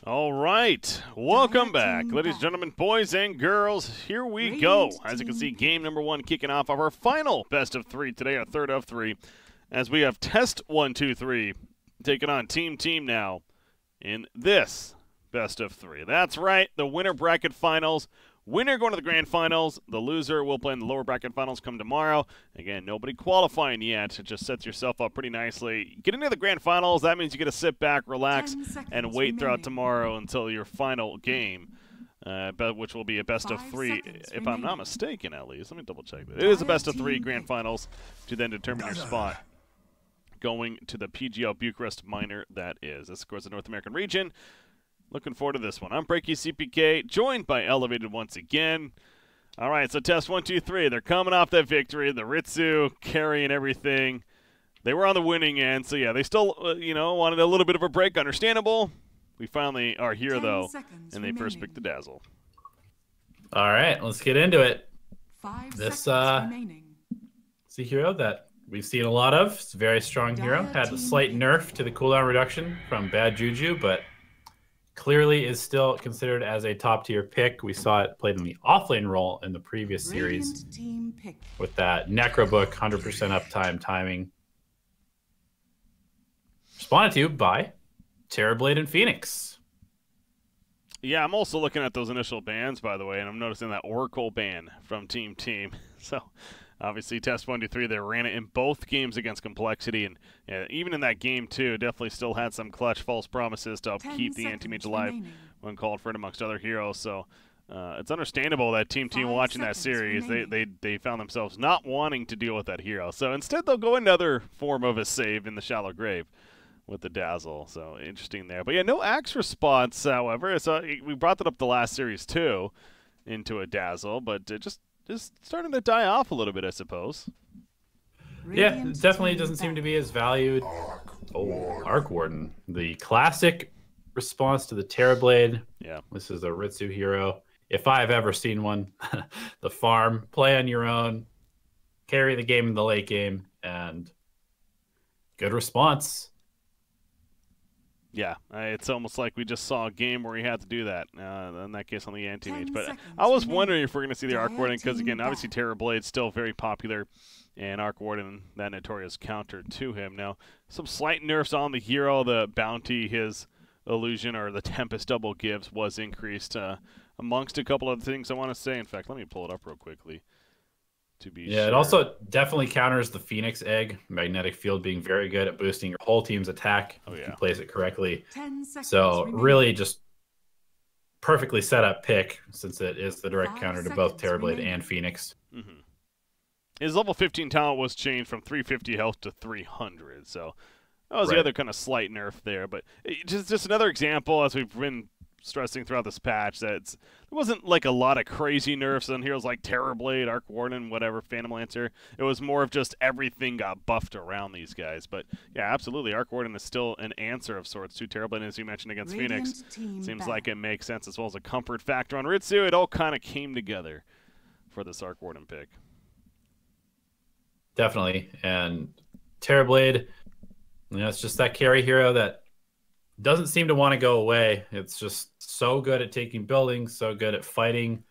All right, welcome back, ladies and gentlemen, boys and girls. Here we go. As you can see, game number one kicking off of our final best of three today, our third of three, as we have test321 taking on Team now in this best of three. That's right, the winner bracket finals. Winner going to the grand finals. The loser will play in the lower bracket finals come tomorrow. Again, nobody qualifying yet. It just sets yourself up pretty nicely. Get into the grand finals. That means you get to sit back, relax, and wait throughout tomorrow until your final game, which will be a best of three, if I'm not mistaken, at least. Let me double check that. It is a best of three grand finals to then determine your spot going to the PGL Bucharest minor. That is. This, of course, the North American region. Looking forward to this one. I'm BreakyCPK, joined by Elevated once again. All right, so test 1, 2, 3. They're coming off that victory. The Ritsu carrying everything. They were on the winning end, so yeah, they still, wanted a little bit of a break. Understandable. We finally are here, though, and they first picked the Dazzle. All right, let's get into it. 5 This seconds remaining. it's a hero that we've seen a lot of. It's a very strong hero. Had a slight nerf to the cooldown reduction from Bad Juju, but clearly is still considered as a top-tier pick. We saw it played in the offlane role in the previous series Team pick. with that Necrobook 100% uptime timing. Responded to by Terrorblade and Phoenix. Yeah, I'm also looking at those initial bans, by the way, and I'm noticing that Oracle ban from Team. So, obviously, test 1, 2, 3, they ran it in both games against Complexity, and even in that game, too, definitely still had some clutch false promises to help keep the anti-mage alive when called for it amongst other heroes. So, it's understandable that Team watching that series, they found themselves not wanting to deal with that hero. So, instead, they'll go another form of a save in the Shallow Grave with the Dazzle. So, interesting there. But, yeah, no axe response, however. So, we brought that up the last series, too, into a Dazzle, but just starting to die off a little bit, I suppose. Yeah, it definitely doesn't seem to be as valued. Oh, Arc Warden. The classic response to the Terrorblade. Yeah. This is a Ritsu hero. If I've ever seen one, the farm, play on your own, carry the game in the late game, and good response. Yeah, it's almost like we just saw a game where he had to do that, in that case on the anti-mage. But I was wondering if we're going to see the Arc Warden, because, again, obviously Terrorblade's still very popular, and Arc Warden, that notorious counter to him. Now, some slight nerfs on the hero. The bounty his illusion or the Tempest double gives was increased, amongst a couple of things I want to say. In fact, let me pull it up real quickly. Yeah, it also definitely counters the Phoenix Egg, magnetic field being very good at boosting your whole team's attack if you place it correctly. So really just perfectly set up pick, since it is the direct counter to both Terrorblade and Phoenix. Mm-hmm. His level 15 talent was changed from 350 health to 300, so that was the other kind of slight nerf there. But just another example, as we've been stressing throughout this patch, that there wasn't like a lot of crazy nerfs on heroes like Terrorblade, Arc Warden, whatever, Phantom Lancer. It was more of just everything got buffed around these guys. But yeah, absolutely, Arc Warden is still an answer of sorts to Terrorblade, as you mentioned against Phoenix. Seems like it makes sense, as well as a comfort factor on Ritsu. It all kind of came together for this Arc Warden pick. Definitely, and Terrorblade, it's just that carry hero that doesn't seem to want to go away. It's just so good at taking buildings, so good at fighting.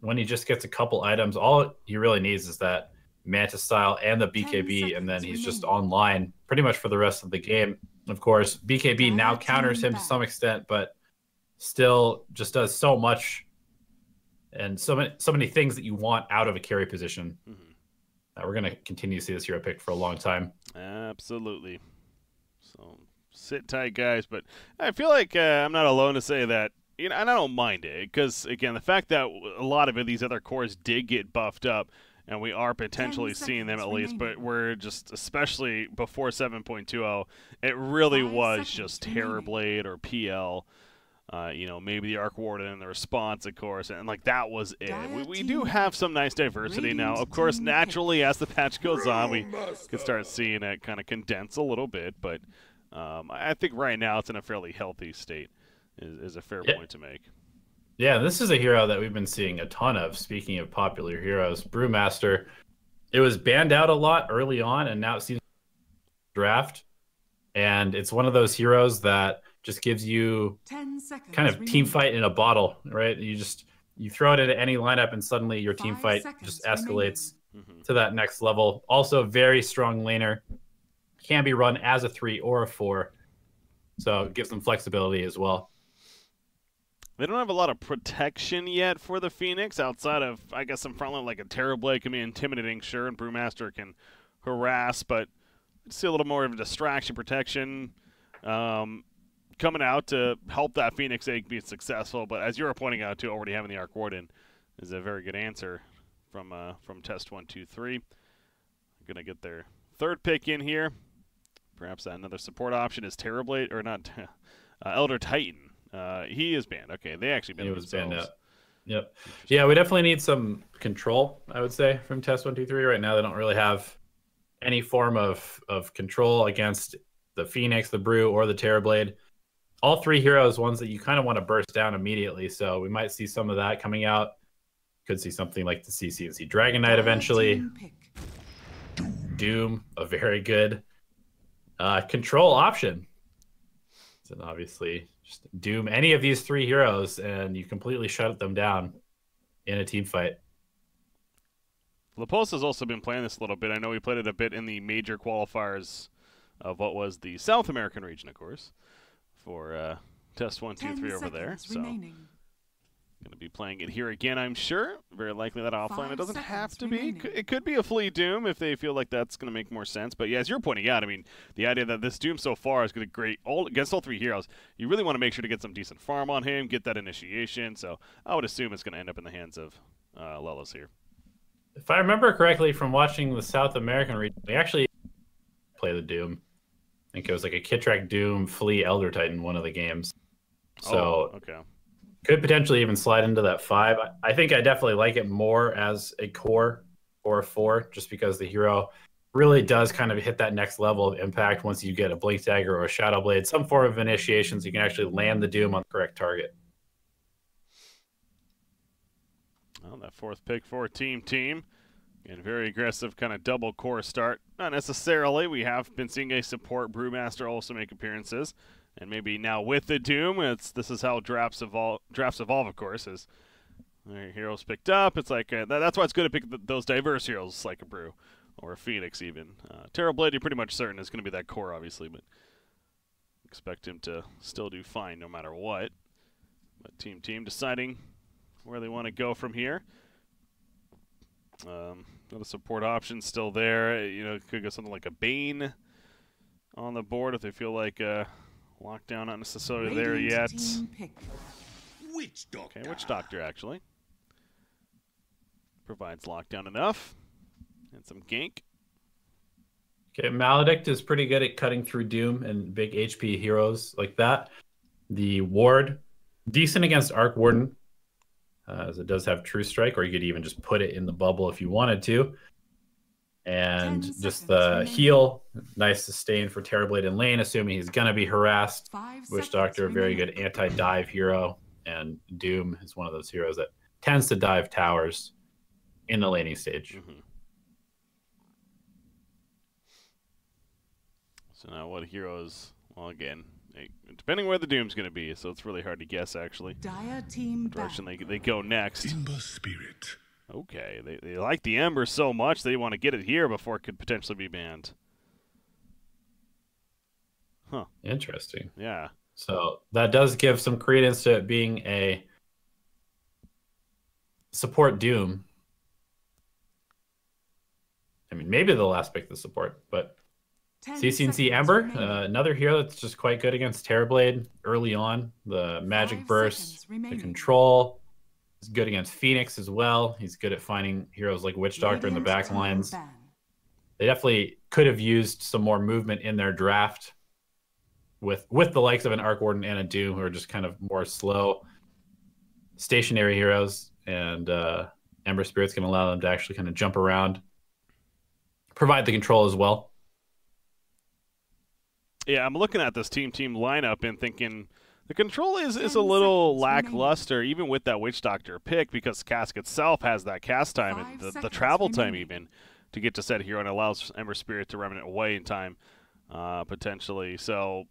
When he just gets a couple items, all he really needs is that Mantis style and the BKB, and then he's just online pretty much for the rest of the game. Of course, BKB now counters him to some extent, but still just does so much and so many things that you want out of a carry position. That we're going to continue to see this hero picked for a long time. Absolutely. So sit tight, guys, but I feel like I'm not alone to say that, and I don't mind it, because, again, the fact that a lot of these other cores did get buffed up, and we are potentially seeing them at least, but we're just, especially before 7.20, it really was just Terrorblade or PL, maybe the Arc Warden and the response, of course, and like that was it. We do have some nice diversity now. Of course, naturally, as the patch goes on, we could start seeing it kind of condense a little bit, but I think right now it's in a fairly healthy state, is a fair point to make. Yeah, this is a hero that we've been seeing a ton of. Speaking of popular heroes, Brewmaster, it was banned out a lot early on, and now it seems draft. And it's one of those heroes that just gives you 10 seconds kind of team remaining. fight in a bottle, right? You throw it into any lineup and suddenly your team 5 fight seconds just escalates Mm-hmm. to that next level. Also, very strong laner. Can be run as a 3 or a 4. So it gives them flexibility as well. They don't have a lot of protection yet for the Phoenix outside of, I guess, some frontline like a Terrorblade can be intimidating, sure, and Brewmaster can harass, but I see a little more of a distraction protection coming out to help that Phoenix egg be successful. But as you were pointing out, too, already having the Arc Warden is a very good answer from test123. I'm going to get their third pick in here. Perhaps another support option is Terrorblade, or not, Elder Titan. He is banned. Okay, they actually banned him. He was banned themselves. out. Yep. Yeah, we definitely need some control, I would say, from test123. Right now, they don't really have any form of control against the Phoenix, the Brew, or the Terrorblade. All 3 heroes, ones that you kind of want to burst down immediately. So we might see some of that coming out. Could see something like the CCNC Dragon Knight eventually. Doom, a very good control option. So obviously, just Doom any of these 3 heroes, and you completely shut them down in a team fight. Laposte has also been playing this a little bit. I know he played it a bit in the major qualifiers of what was the South American region, of course, for test123 over there. So going to be playing it here again, I'm sure. Very likely that offline. It doesn't have to be. It could be a Flea Doom if they feel like that's going to make more sense. But yeah, as you're pointing out, I mean, the idea that this Doom so far is going to great against all 3 heroes, you really want to make sure to get some decent farm on him, get that initiation. So I would assume it's going to end up in the hands of Lelos here. If I remember correctly from watching the South American region, they actually play the Doom. I think it was like a Kitrak Doom, Flea, Elder Titan, one of the games. So okay. Could potentially even slide into that 5. I think I definitely like it more as a core or a 4, just because the hero really does kind of hit that next level of impact once you get a Blink Dagger or a Shadow Blade, some form of initiation, so you can actually land the Doom on the correct target. Well, that 4th pick for Team. And very aggressive kind of double core start. Not necessarily. We have been seeing a support Brewmaster also make appearances. And maybe now with the Doom, this is how drafts evolve, of course, as heroes picked up. It's like that's why it's good to pick those diverse heroes like a Brew or a Phoenix even. Terrorblade, you're pretty much certain is going to be that core, obviously, but expect him to still do fine no matter what. But Team deciding where they want to go from here. The support option still there. You know, could go something like a Bane on the board if they feel like lockdown not necessarily there yet. Witch Doctor. Okay, Witch Doctor actually provides lockdown enough and some gank. Okay, Maledict is pretty good at cutting through Doom and big HP heroes like that. The Ward, decent against Arc Warden, as it does have True Strike, or you could even just put it in the bubble if you wanted to. And just the heal, nice sustain for Terrorblade in lane, assuming he's going to be harassed. Witch Doctor, very good anti-dive hero, and Doom is one of those heroes that tends to dive towers in the laning stage. Mm-hmm. So now what heroes, well again, depending where the Doom's going to be, so it's really hard to guess actually. Dire team what direction they go next. Ember Spirit. Okay, they like the Ember so much they want to get it here before it could potentially be banned. Huh. Interesting. Yeah. So that does give some credence to it being a support Doom. I mean, maybe the last pick the support, but CCNC Ember, another hero that's just quite good against Terrorblade early on. The magic burst, the control. He's good against Phoenix as well. He's good at finding heroes like Witch Doctor in the back lines. They definitely could have used some more movement in their draft with the likes of an Arc Warden and a Doom, who are just kind of more slow, stationary heroes. And Ember Spirit's going to allow them to actually kind of jump around, provide the control as well. Yeah, I'm looking at this team lineup and thinking the control is a little lackluster, even with that Witch Doctor pick, because Cask itself has that cast time and the travel time even to get to said hero, and allows Ember Spirit to remnant away in time, potentially. So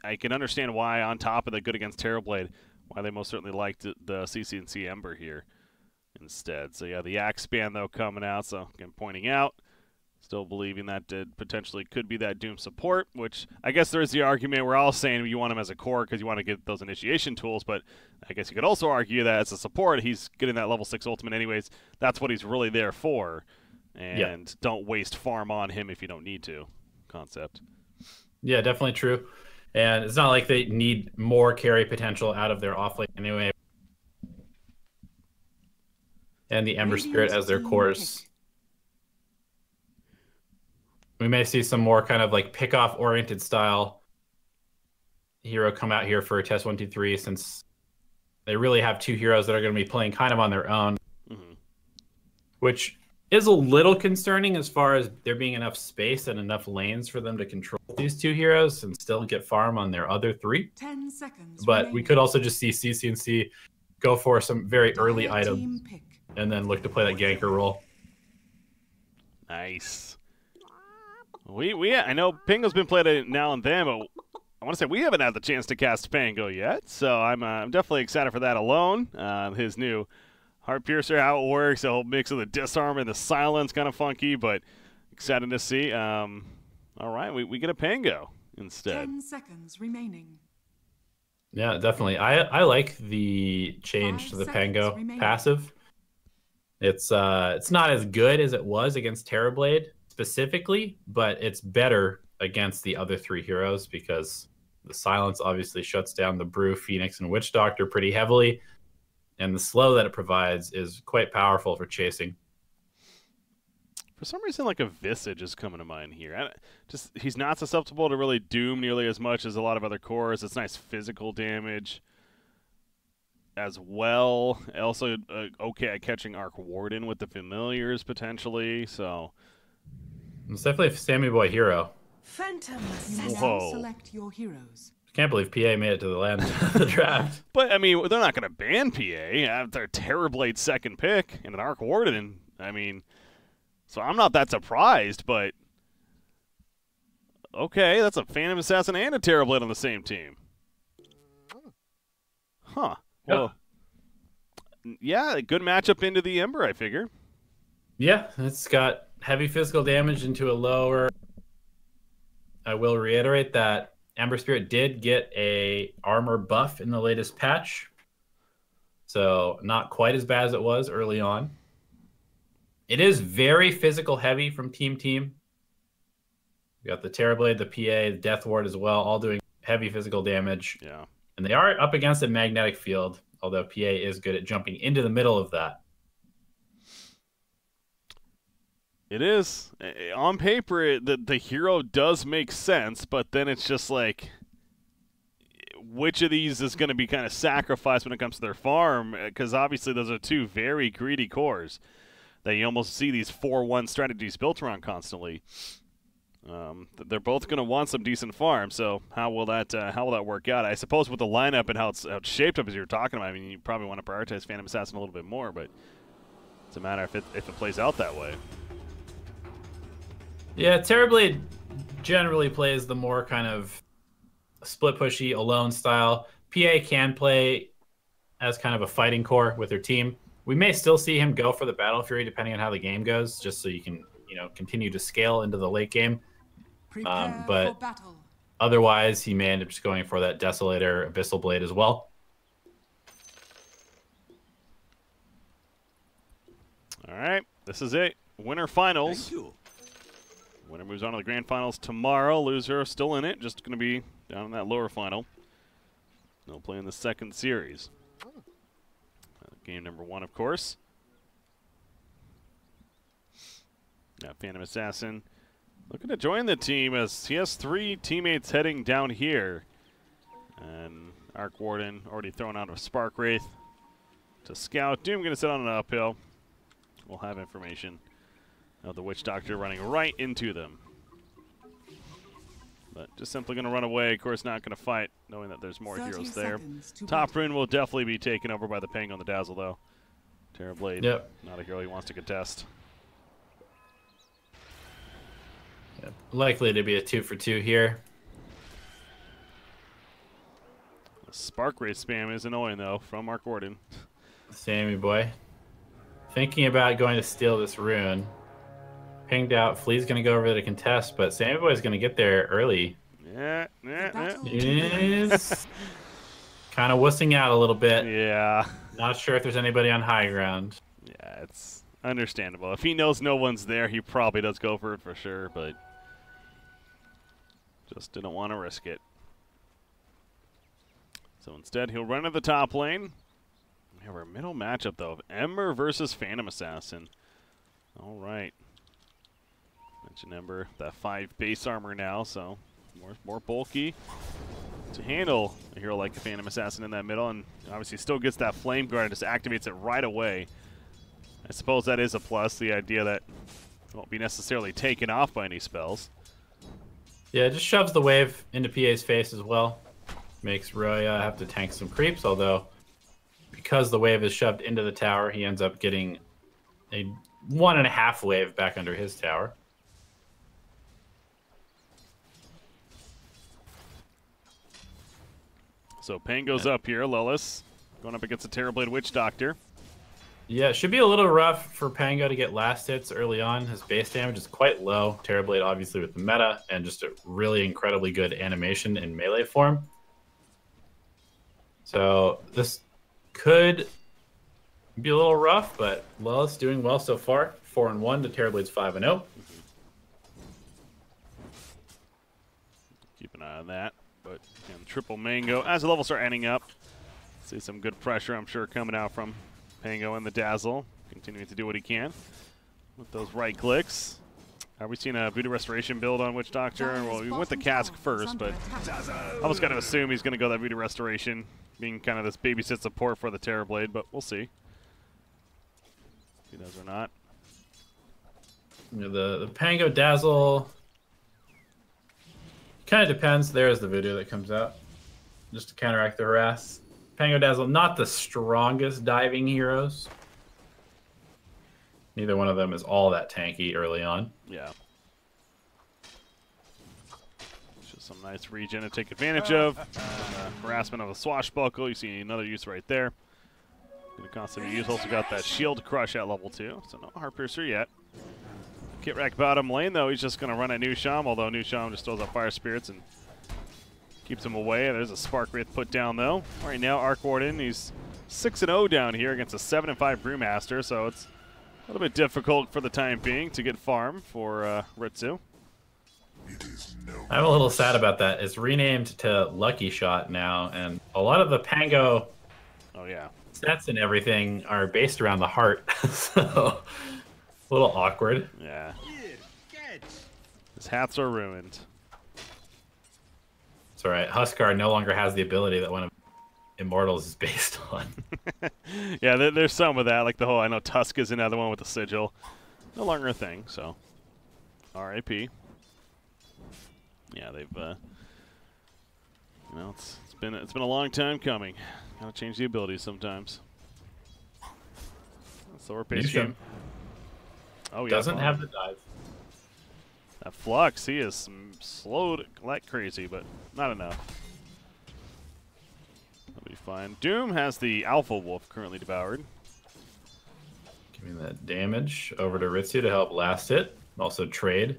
I can understand why, on top of the good against Terrorblade, why they most certainly liked the CCNC Ember here instead. So yeah, the Axe Band though coming out. So again, pointing out, still believing that potentially could be that Doom support, which I guess there is the argument we're all saying you want him as a core because you want to get those initiation tools, but I guess you could also argue that as a support, he's getting that level 6 ultimate anyways. That's what he's really there for, and don't waste farm on him if you don't need to concept. Yeah, definitely true. And it's not like they need more carry potential out of their offlane anyway. And the Ember Spirit as their cores. We may see some more kind of like pick-off oriented style hero come out here for test 123, since they really have two heroes that are going to be playing kind of on their own, which is a little concerning as far as there being enough space and enough lanes for them to control these two heroes and still get farm on their other 3. 10 seconds But remaining. we could also just see CCNC go for some very early items and then look to play that ganker role. Nice. I know Pango's been played now and then, but I want to say we haven't had the chance to cast Pango yet, so I'm definitely excited for that alone. His new Heart Piercer, how it works, a whole mix of the disarm and the silence, kind of funky, but excited to see. All right, we get a Pango instead. 10 seconds remaining. Yeah, definitely. I like the change 5 to the seconds Pango remaining. passive. It's not as good as it was against Terrorblade specifically, but it's better against the other 3 heroes because the silence obviously shuts down the Brew, Phoenix, and Witch Doctor pretty heavily, and the slow that it provides is quite powerful for chasing. For some reason, like a Visage is coming to mind here. He's not susceptible to really Doom nearly as much as a lot of other cores. It's nice physical damage as well. Also, okay at catching Arc Warden with the Familiars potentially. So It's definitely a Sammy Boy hero. Phantom. You may now Whoa. select your heroes. Can't believe PA made it to the land of the draft. But, I mean, they're not going to ban PA after Terrorblade second pick and an Arc Warden. I mean, so I'm not that surprised, but okay, that's a Phantom Assassin and a Terrorblade on the same team. Huh. Well, yeah, good matchup into the Ember, I figure. Yeah, it's got heavy physical damage into a lower. I will reiterate that Ember Spirit did get a armor buff in the latest patch, so not quite as bad as it was early on. It is very physical heavy from team. We got the Terrorblade, the PA, the Death Ward as well, all doing heavy physical damage. Yeah. And they are up against a magnetic field, although PA is good at jumping into the middle of that. It is. On paper, the hero does make sense, but then it's just like, which of these is going to be kind of sacrificed when it comes to their farm? Because obviously those are two very greedy cores that you almost see these 4-1 strategies built around constantly. They're both going to want some decent farm, so how will that work out? I suppose with the lineup and how it's shaped up as you're talking about, I mean, you probably want to prioritize Phantom Assassin a little bit more, but it's a matter if it plays out that way. Yeah, Terrorblade generally plays the more kind of split pushy, alone style. PA can play as kind of a fighting core with their team. We may still see him go for the Battle Fury depending on how the game goes, just so you can, continue to scale into the late game. Prepare But for battle. otherwise, he may end up just going for that Desolator Abyssal Blade as well. All right, this is it. Winter finals. Thank you. Winner moves on to the grand finals tomorrow. Loser still in it, just going to be down in that lower final. They'll play in the second series. Game number 1, of course. Got Phantom Assassin looking to join the team as he has 3 teammates heading down here. And Arc Warden already thrown out a Spark Wraith to scout. Doom going to sit on an uphill. We'll have information of the Witch Doctor running right into them. But just simply going to run away. Of course, not going to fight, knowing that there's more 30 heroes there. seconds to Top battle. rune will definitely be taken over by the Pango and the Dazzle, though. Terrorblade, Yep. not a hero he wants to contest. Yeah, likely to be a 2-for-2 here. Spark Ray spam is annoying, though, from Mark Gordon. Sammy boy. Thinking about going to steal this rune. Pinged out. Flea's going to go over there to contest, but Sammy boy is going to get there early. Yeah. Is kind of wussing out a little bit. Yeah. Not sure if there's anybody on high ground. Yeah, it's understandable. If he knows no one's there, he probably does go for it for sure, but just didn't want to risk it. So instead, he'll run to the top lane. We have our middle matchup, though, of Ember versus Phantom Assassin. All right. Mentioned Ember, that 5 base armor now, so more bulky to handle a hero like the Phantom Assassin in that middle, and obviously still gets that Flame Guard and just activates it right away. I suppose that is a plus, the idea that it won't be necessarily taken off by any spells. Yeah, it just shoves the wave into PA's face as well. Makes Roya have to tank some creeps, although because the wave is shoved into the tower, he ends up getting a 1.5 wave back under his tower. So Pango's up here, Lilith, going up against a Terrorblade Witch Doctor. Yeah, it should be a little rough for Pango to get last hits early on. His base damage is quite low. Terrorblade obviously with the meta, and just a really incredibly good animation in melee form. So this could be a little rough, but Lilith's doing well so far. 4-1 to Terrorblade's 5-0. Keep an eye on that. But again, triple Mango as the levels start ending up. See some good pressure, I'm sure, coming out from Pango and the Dazzle, continuing to do what he can with those right clicks. Are we seeing a Voodoo Restoration build on Witch Doctor? Well, we went the cask first, but I almost got to assume he's going to go that Voodoo Restoration, being kind of this babysit support for the Terrorblade, but we'll see. If he does or not. You know, the Pango Dazzle kind of depends. There's the Voodoo that comes out just to counteract the harass. Pango Dazzle, not the strongest diving heroes. Neither one of them is all that tanky early on. Yeah. Just some nice regen to take advantage of. Harassment of a Swashbuckle. You see another use right there. Going to constantly use. Also got that Shield Crush at level 2. So no Heart Piercer yet. Kit Rack bottom lane, though, he's just going to run at Nusham, although Nusham just throws out Fire Spirits and keeps him away. There's a Spark Wraith put down, though. Right now, Arc Warden, he's 6-0 down here against a 7-5 Brewmaster, so it's a little bit difficult for the time being to get farm for Ritsu. I'm a little sad about that. It's renamed to Lucky Shot now, and a lot of the Pango stats and everything are based around the heart, so a little awkward. Yeah. His hats are ruined. It's all right. Huskar no longer has the ability that one of Immortals is based on. Yeah, there's some of that. Like the whole, I know Tusk is another one with the sigil. No longer a thing, so R.I.P. Yeah, they've, you know, it's been a long time coming. Gotta change the abilities sometimes. Slower pace game. Oh yeah, doesn't have the dive. That Flux, he is slowed like crazy, but not enough. That'll be fine. Doom has the Alpha Wolf currently devoured. Giving that damage over to Ritsu to help last it. Also trade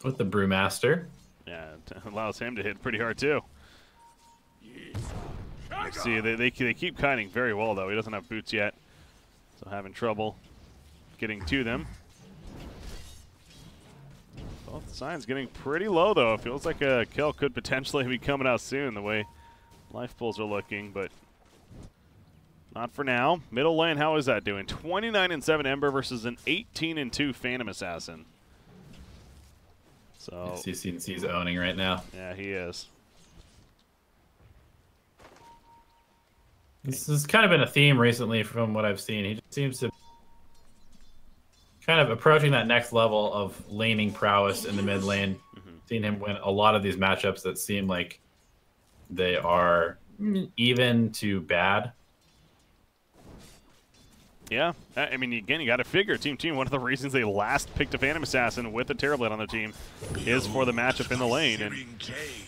with the Brewmaster. Yeah, it allows him to hit pretty hard too. Let's see, they keep kiting very well though. He doesn't have boots yet, so having trouble getting to them. Both signs getting pretty low though. It feels like a kill could potentially be coming out soon the way life pools are looking, but not for now. Middle lane, how is that doing? 29-7 Ember versus an 18-2 Phantom Assassin. So CC's owning right now. Yeah, he is. This has kind of been a theme recently from what I've seen. He just seems to kind of approaching that next level of laning prowess in the mid lane. Seen him win a lot of these matchups that seem like they are even to bad. Yeah, I mean, again, you got to figure Team, one of the reasons they last picked a Phantom Assassin with a Terrorblade on their team is for the matchup in the lane. And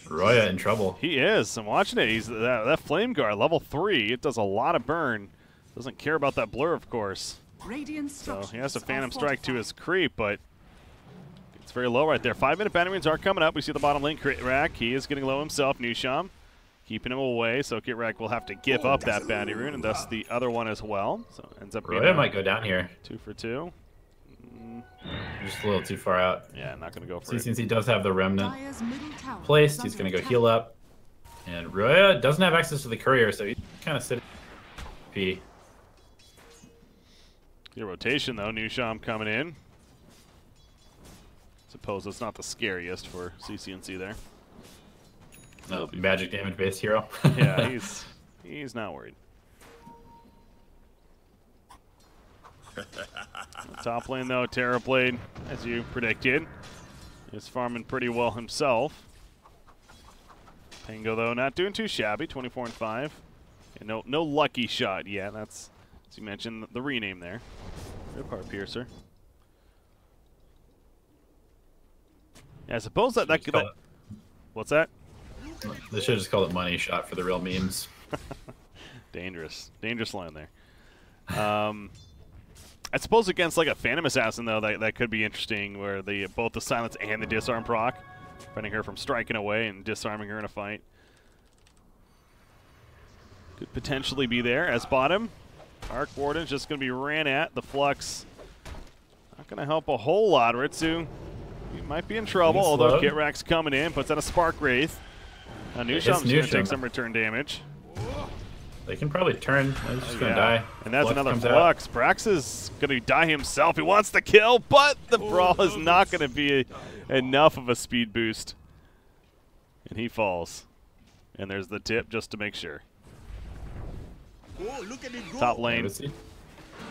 Roya in trouble. he is. I'm watching it. He's that Flame Guard, level 3. It does a lot of burn. Doesn't care about that blur, of course. So he has a Phantom Strike to his creep, but it's very low right there. 5-minute bounty runes are coming up. We see the bottom lane crit rack. He is getting low himself. Nusham keeping him away, so Kit Rack will have to give up that bounty rune, and thus the other one as well. So ends up being Roya might go down here. 2 for 2. Just a little too far out. Yeah, not going to go for it. Since he does have the remnant placed, he's going to go heal up. And Roya doesn't have access to the courier, so he's kind of sitting P. Good rotation, though. Nusham coming in. Suppose it's not the scariest for CCNC there. No, magic damage based hero. Yeah, he's not worried. Top lane though, Terrorblade, as you predicted, is farming pretty well himself. Pango though not doing too shabby, 24 and 5. And no lucky shot yet. That's, as you mentioned, the rename there. Good part, Piercer. Yeah, I suppose that what's that? They should just call it money shot for the real memes. Dangerous line there. I suppose against like a Phantom Assassin though, that could be interesting, where both the silence and the disarm proc, preventing her from striking away and disarming her in a fight. Could potentially be there. As bottom, Arc Warden's just going to be ran at. The Flux not going to help a whole lot. Ritsu, he might be in trouble, although Kit Rack's coming in, puts out a Spark Wraith. Now Nusham's going to take some return damage. They can probably turn. He's just going to die. And that's another Flux. Brax is going to die himself. He wants the kill, but the Brawl is not going to be enough of a speed boost. And he falls. And there's the tip just to make sure. Top lane.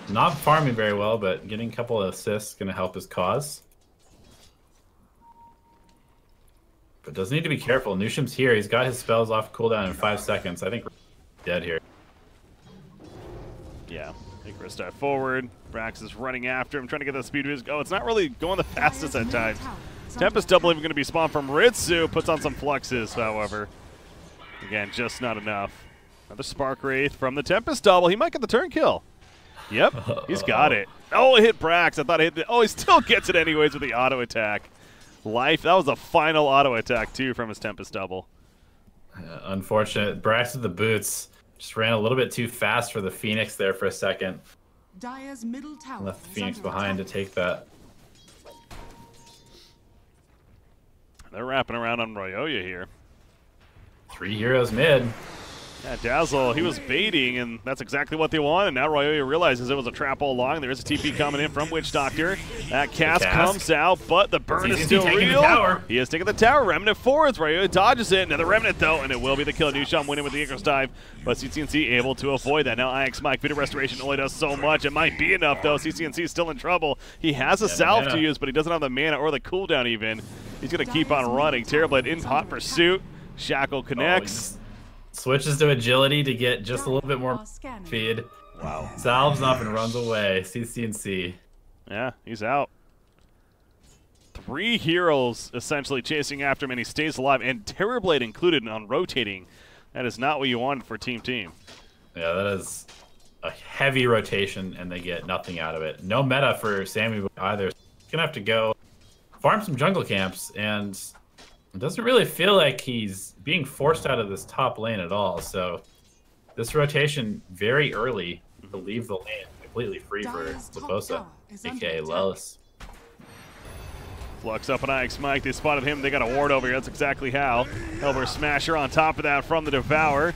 Not farming very well, but getting a couple of assists is going to help his cause. But does need to be careful. Nusham's here. He's got his spells off cooldown in 5 seconds. I think we're dead here. Yeah. Icarus dive forward. Brax is running after him, trying to get that speed boost. Oh, it's not really going the fastest at times. Tempest double even going to be spawned from Ritsu. Puts on some Fluxes, however. Again, just not enough. Another Spark Wraith from the Tempest double. He might get the turn kill. Yep, he's got it. Oh, it hit Brax. I thought it hit oh, he still gets it anyways with the auto attack. Life. That was the final auto attack, too, from his Tempest double. Unfortunate. Brax with the boots just ran a little bit too fast for the Phoenix there for a second. Dire's middle tower Left the Phoenix behind to take that. They're wrapping around on Royoya here. 3 heroes mid. Yeah, Dazzle, he was baiting, and that's exactly what they wanted. Now Royoya realizes it was a trap all along. There is a TP coming in from Witch Doctor. That cast comes out, but the burn is still real. He is taking the tower. Remnant forwards. Royoya dodges it. Another Remnant, though, and it will be the kill. Nusham winning with the Icarus dive, but CCNC able to avoid that. Now IX Mike, Vida Restoration only does so much. It might be enough, though. CCNC is still in trouble. He has a salve to use, but he doesn't have the mana or the cooldown even. He's going to keep on running. Terrorblade in hot pursuit. Shackle connects. Switches to agility to get just a little bit more speed. Wow. Salves up and runs away. CCNC. Yeah, he's out. 3 heroes essentially chasing after him, and he stays alive, and Terrorblade included on rotating. That is not what you wanted for Team. Yeah, that is a heavy rotation, and they get nothing out of it. No meta for Sammy either. He's going to have to go farm some jungle camps, and it doesn't really feel like he's being forced out of this top lane at all. So this rotation very early to leave the lane completely free for Laposa, aka Lelis. Flux up on IX Mike. They spotted him. They got a ward over here. That's exactly how. Elbow Smasher on top of that from the Devour.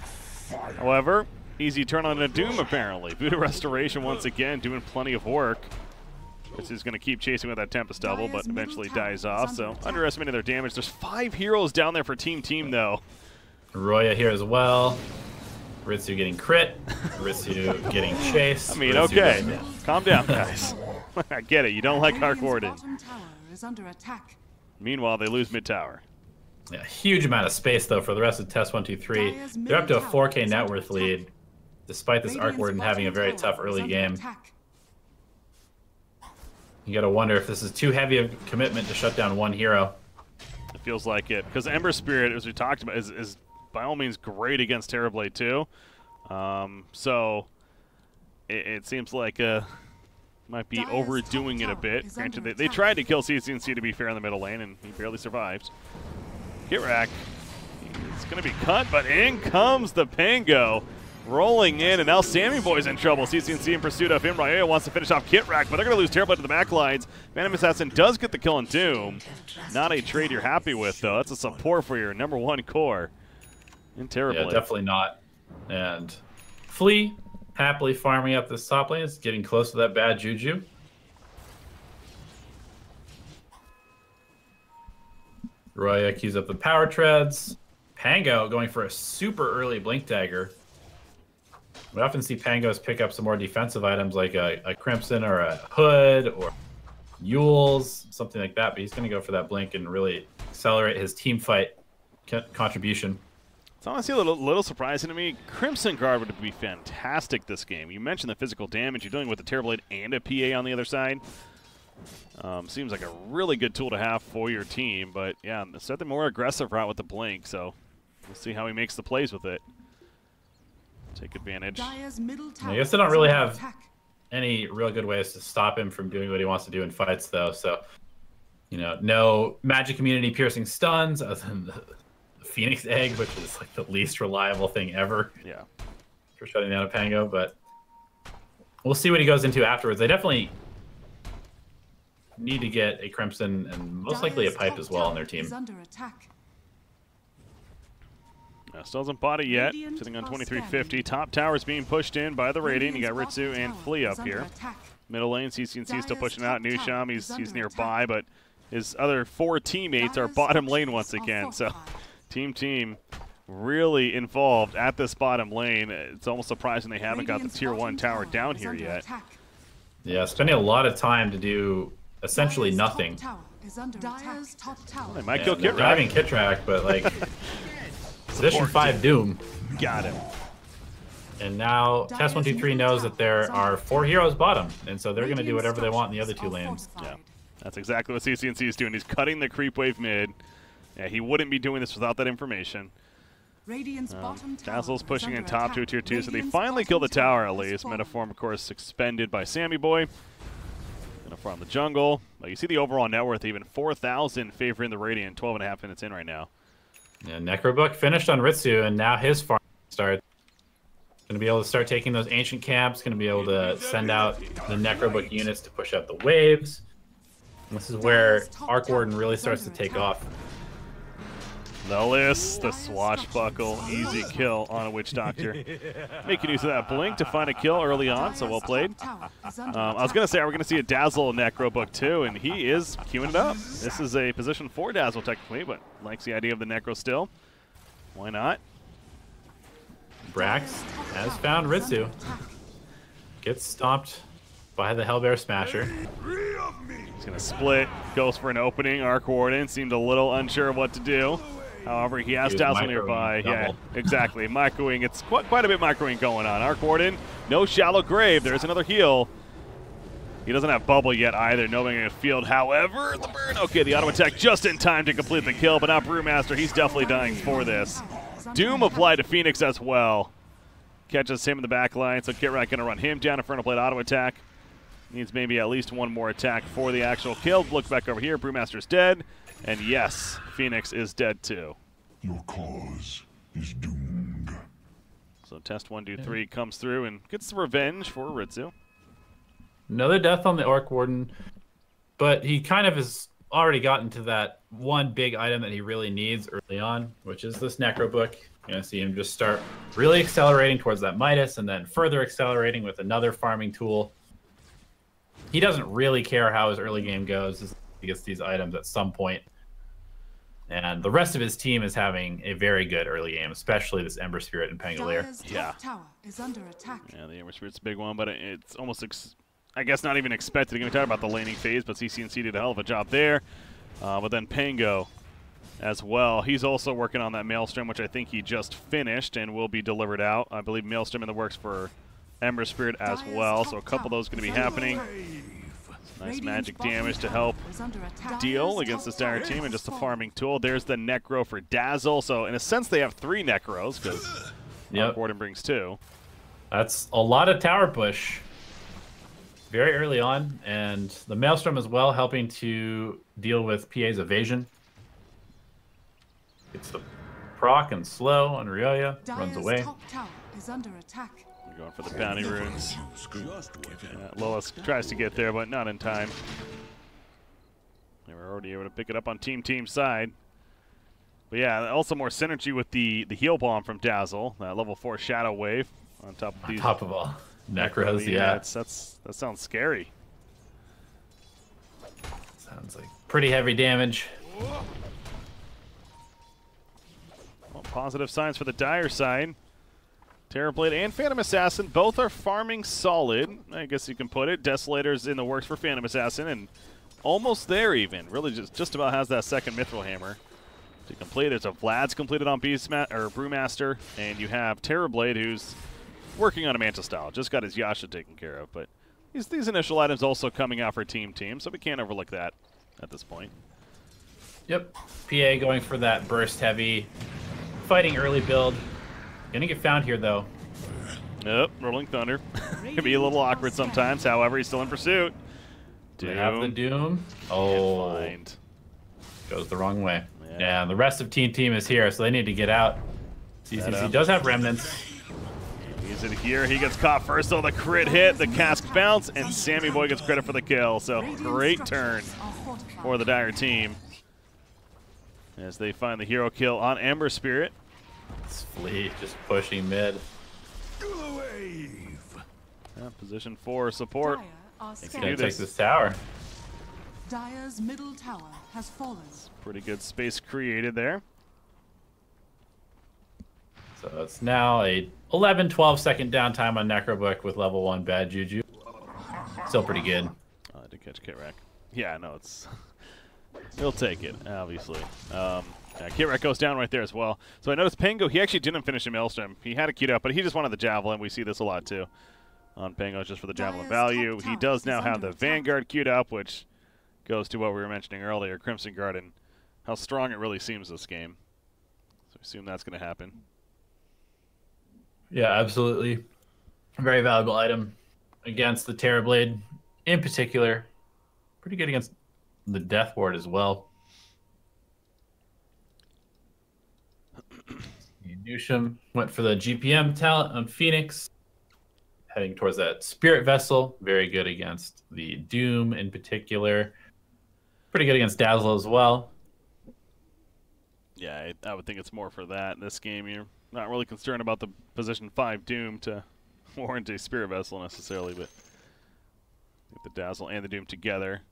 However, easy turn on a Doom apparently. Buddha Restoration once again doing plenty of work. This is going to keep chasing with that Tempest double, but eventually dies off. So underestimating their damage. There's 5 heroes down there for Team though. Roya here as well. Ritsu getting crit. Ritsu getting chased. I mean, okay. Calm down, guys. I get it. You don't like Arc Warden. Meanwhile, they lose mid tower. Yeah, huge amount of space, though, for the rest of test123. They're up to a 4K net worth lead, despite this Arc Warden having a very tough early game. You got to wonder if this is too heavy of a commitment to shut down one hero. It feels like it. Because Ember Spirit, as we talked about, is by all means great against Terrorblade too. So it seems like might be overdoing it a bit. Granted, they tried to kill CCNC to be fair in the middle lane, and he barely survived. Kitrack, it's going to be cut, but in comes the Pango. Rolling in, and now Sammy Boy's in trouble. CCNC in pursuit of him. Raya wants to finish off Kitrack, but they're going to lose Terrorblade to the back lines. Phantom Assassin does get the kill on Doom. Not a trade you're happy with, though. That's a support for your #1 core in Terrorblade. Yeah, definitely not. And Flea happily farming up this top lane. It's getting close to that bad juju. Raya keys up the power treads. Pango going for a super early Blink Dagger. We often see Pangos pick up some more defensive items like a Crimson or a Hood or Yules, something like that, but he's going to go for that Blink and really accelerate his team fight contribution. It's honestly a little surprising to me. Crimson Guard would be fantastic this game. You mentioned the physical damage. You're dealing with a Terrorblade and a PA on the other side. Seems like a really good tool to have for your team, but yeah, set the more aggressive route with the Blink, so we'll see how he makes the plays with it. Take advantage. I guess they don't really have any real good ways to stop him from doing what he wants to do in fights, though. So, you know, no magic immunity piercing stuns other than the Phoenix Egg, which is like the least reliable thing ever. Yeah. For shutting down a Pango, but we'll see what he goes into afterwards. They definitely need to get a Crimson and most likely a Pipe as well on their team. Still hasn't bought it yet. Sitting on 2350. Top tower is being pushed in by the Radiant. You got Ritsu and Flea up here. Middle lane, CCNC still pushing out. Nusham, he's nearby, but his other 4 teammates are bottom lane once again. So team really involved at this bottom lane. It's almost surprising they haven't got the tier 1 tower down here yet. Yeah, spending a lot of time to do essentially nothing. Well, they might kill Kitrack. Driving Kitrack, but like position 5 Doom. Got him. And now test123 knows that there are 4 heroes bottom, and so they're going to do whatever they want in the other 2 lanes. Yeah, that's exactly what CCNC is doing. He's cutting the creep wave mid. Yeah, he wouldn't be doing this without that information. Dazzle's pushing in top to a tier 2, so they finally kill the tower at least. Metaform, of course, suspended by Sammy Boy. Gonna farm the jungle. You see the overall net worth, even 4,000 favoring the Radiant. 12.5 minutes in right now. Yeah, Necrobook finished on Ritsu, and now his farm starts. Going to be able to start taking those ancient camps. Going to be able to send out the Necrobook units to push out the waves. And this is where Arc Warden really starts to take off. Lelis, the swashbuckle, easy kill on a Witch Doctor. Making use of that blink to find a kill early on, so well played. I was going to say, we're going to see a Dazzle Necrobook too, and he is queuing it up. This is a position for Dazzle technically, but likes the idea of the Necro still. Why not? Brax has found Ritsu. Gets stomped by the Hellbear Smasher. He's going to split, goes for an opening. Arc Warden seemed a little unsure of what to do. However, he has Dazzle nearby. Yeah, exactly. Microing. It's quite a bit microing going on. Arc Warden, no shallow grave. There's another heal. He doesn't have bubble yet either, knowing in a field. However, the burn. Okay, the auto attack just in time to complete the kill, but not Brewmaster. He's definitely dying for this. Doom applied to Phoenix as well. Catches him in the back line, so Kitrack going to run him down in front of plate auto attack. Needs maybe at least one more attack for the actual kill. Look back over here. Brewmaster's dead. And yes, Phoenix is dead too. Your cause is doomed. So test123 comes through and gets the revenge for Ritsu. Another death on the Orc Warden, but he kind of has already gotten to that one big item that he really needs early on, which is this Necrobook. You're going to see him just start really accelerating towards that Midas and then further accelerating with another farming tool. He doesn't really care how his early game goes. He gets these items at some point. And the rest of his team is having a very good early game, especially this Ember Spirit and Pangolier. Yeah. Yeah, the Ember Spirit's a big one, but it's almost, I guess, not even expected. We're going to talk about the laning phase, but CCNC did a hell of a job there. But then Pango as well. He's also working on that Maelstrom, which I think he just finished and will be delivered out. I believe Maelstrom in the works for Ember Spirit as well, so a couple of those going to be happening. Nice magic damage to help deal against this Dire team, and just a farming tool. There's the Necro for Dazzle. So in a sense, they have 3 Necros because Gordon brings 2. That's a lot of tower push very early on, and the Maelstrom as well, helping to deal with PA's evasion. Gets the proc and slow on Ryoya, runs away. Top tower is under attack. We're going for the bounty runes. Lois tries to get there, but not in time. They were already able to pick it up on Team side. But yeah, also more synergy with the heal bomb from Dazzle, that level 4 Shadow Wave on top of these. On top of all Necros, yeah. That sounds scary. Sounds like pretty heavy damage. Well, positive signs for the Dire side. Terrorblade and Phantom Assassin both are farming solid, I guess you can put it. Desolator's in the works for Phantom Assassin, and almost there even. Really just about has that second Mithril Hammer to complete. There's a Vlad's completed on Brewmaster, and you have Terrorblade who's working on a Manta Style. Just got his Yasha taken care of, but these initial items also coming out for Team, so we can't overlook that at this point. Yep, PA going for that burst heavy, fighting early build. Gonna get found here, though. Yep, Rolling Thunder. Can be a little awkward sometimes. However, he's still in pursuit. They have the Doom. Oh, goes the wrong way. Yeah, and the rest of Team is here, so they need to get out. CCC does have remnants. He's in here. He gets caught first, though. The crit hit, the cask bounce, and Sammy Boy gets credit for the kill. So great turn for the Dire team as they find the hero kill on Ember Spirit. It's Flea just pushing mid. Yeah, position 4 support. He's gonna take this tower. Dire's middle tower has fallen. Pretty good space created there. So it's now a 11-12 second downtime on Necrobook with level 1 bad juju. Still pretty good. I did catch Kitrack. Yeah, no, it's he'll take it, obviously. Kitrack goes down right there as well. So I noticed Pango, he actually didn't finish a Maelstrom. He had it queued up, but he just wanted the Javelin. We see this a lot too on Pango, just for the Javelin value. He does now have the Vanguard queued up, which goes to what we were mentioning earlier, Crimson Guard, and how strong it really seems this game. So I assume that's going to happen. Yeah, absolutely. A very valuable item against the Terrorblade in particular. Pretty good against the Death Ward as well. Nusham went for the GPM talent on Phoenix, heading towards that Spirit Vessel. Very good against the Doom in particular. Pretty good against Dazzle as well. Yeah, I would think it's more for that in this game. You're not really concerned about the position 5 Doom to warrant a Spirit Vessel necessarily, but get the Dazzle and the Doom together.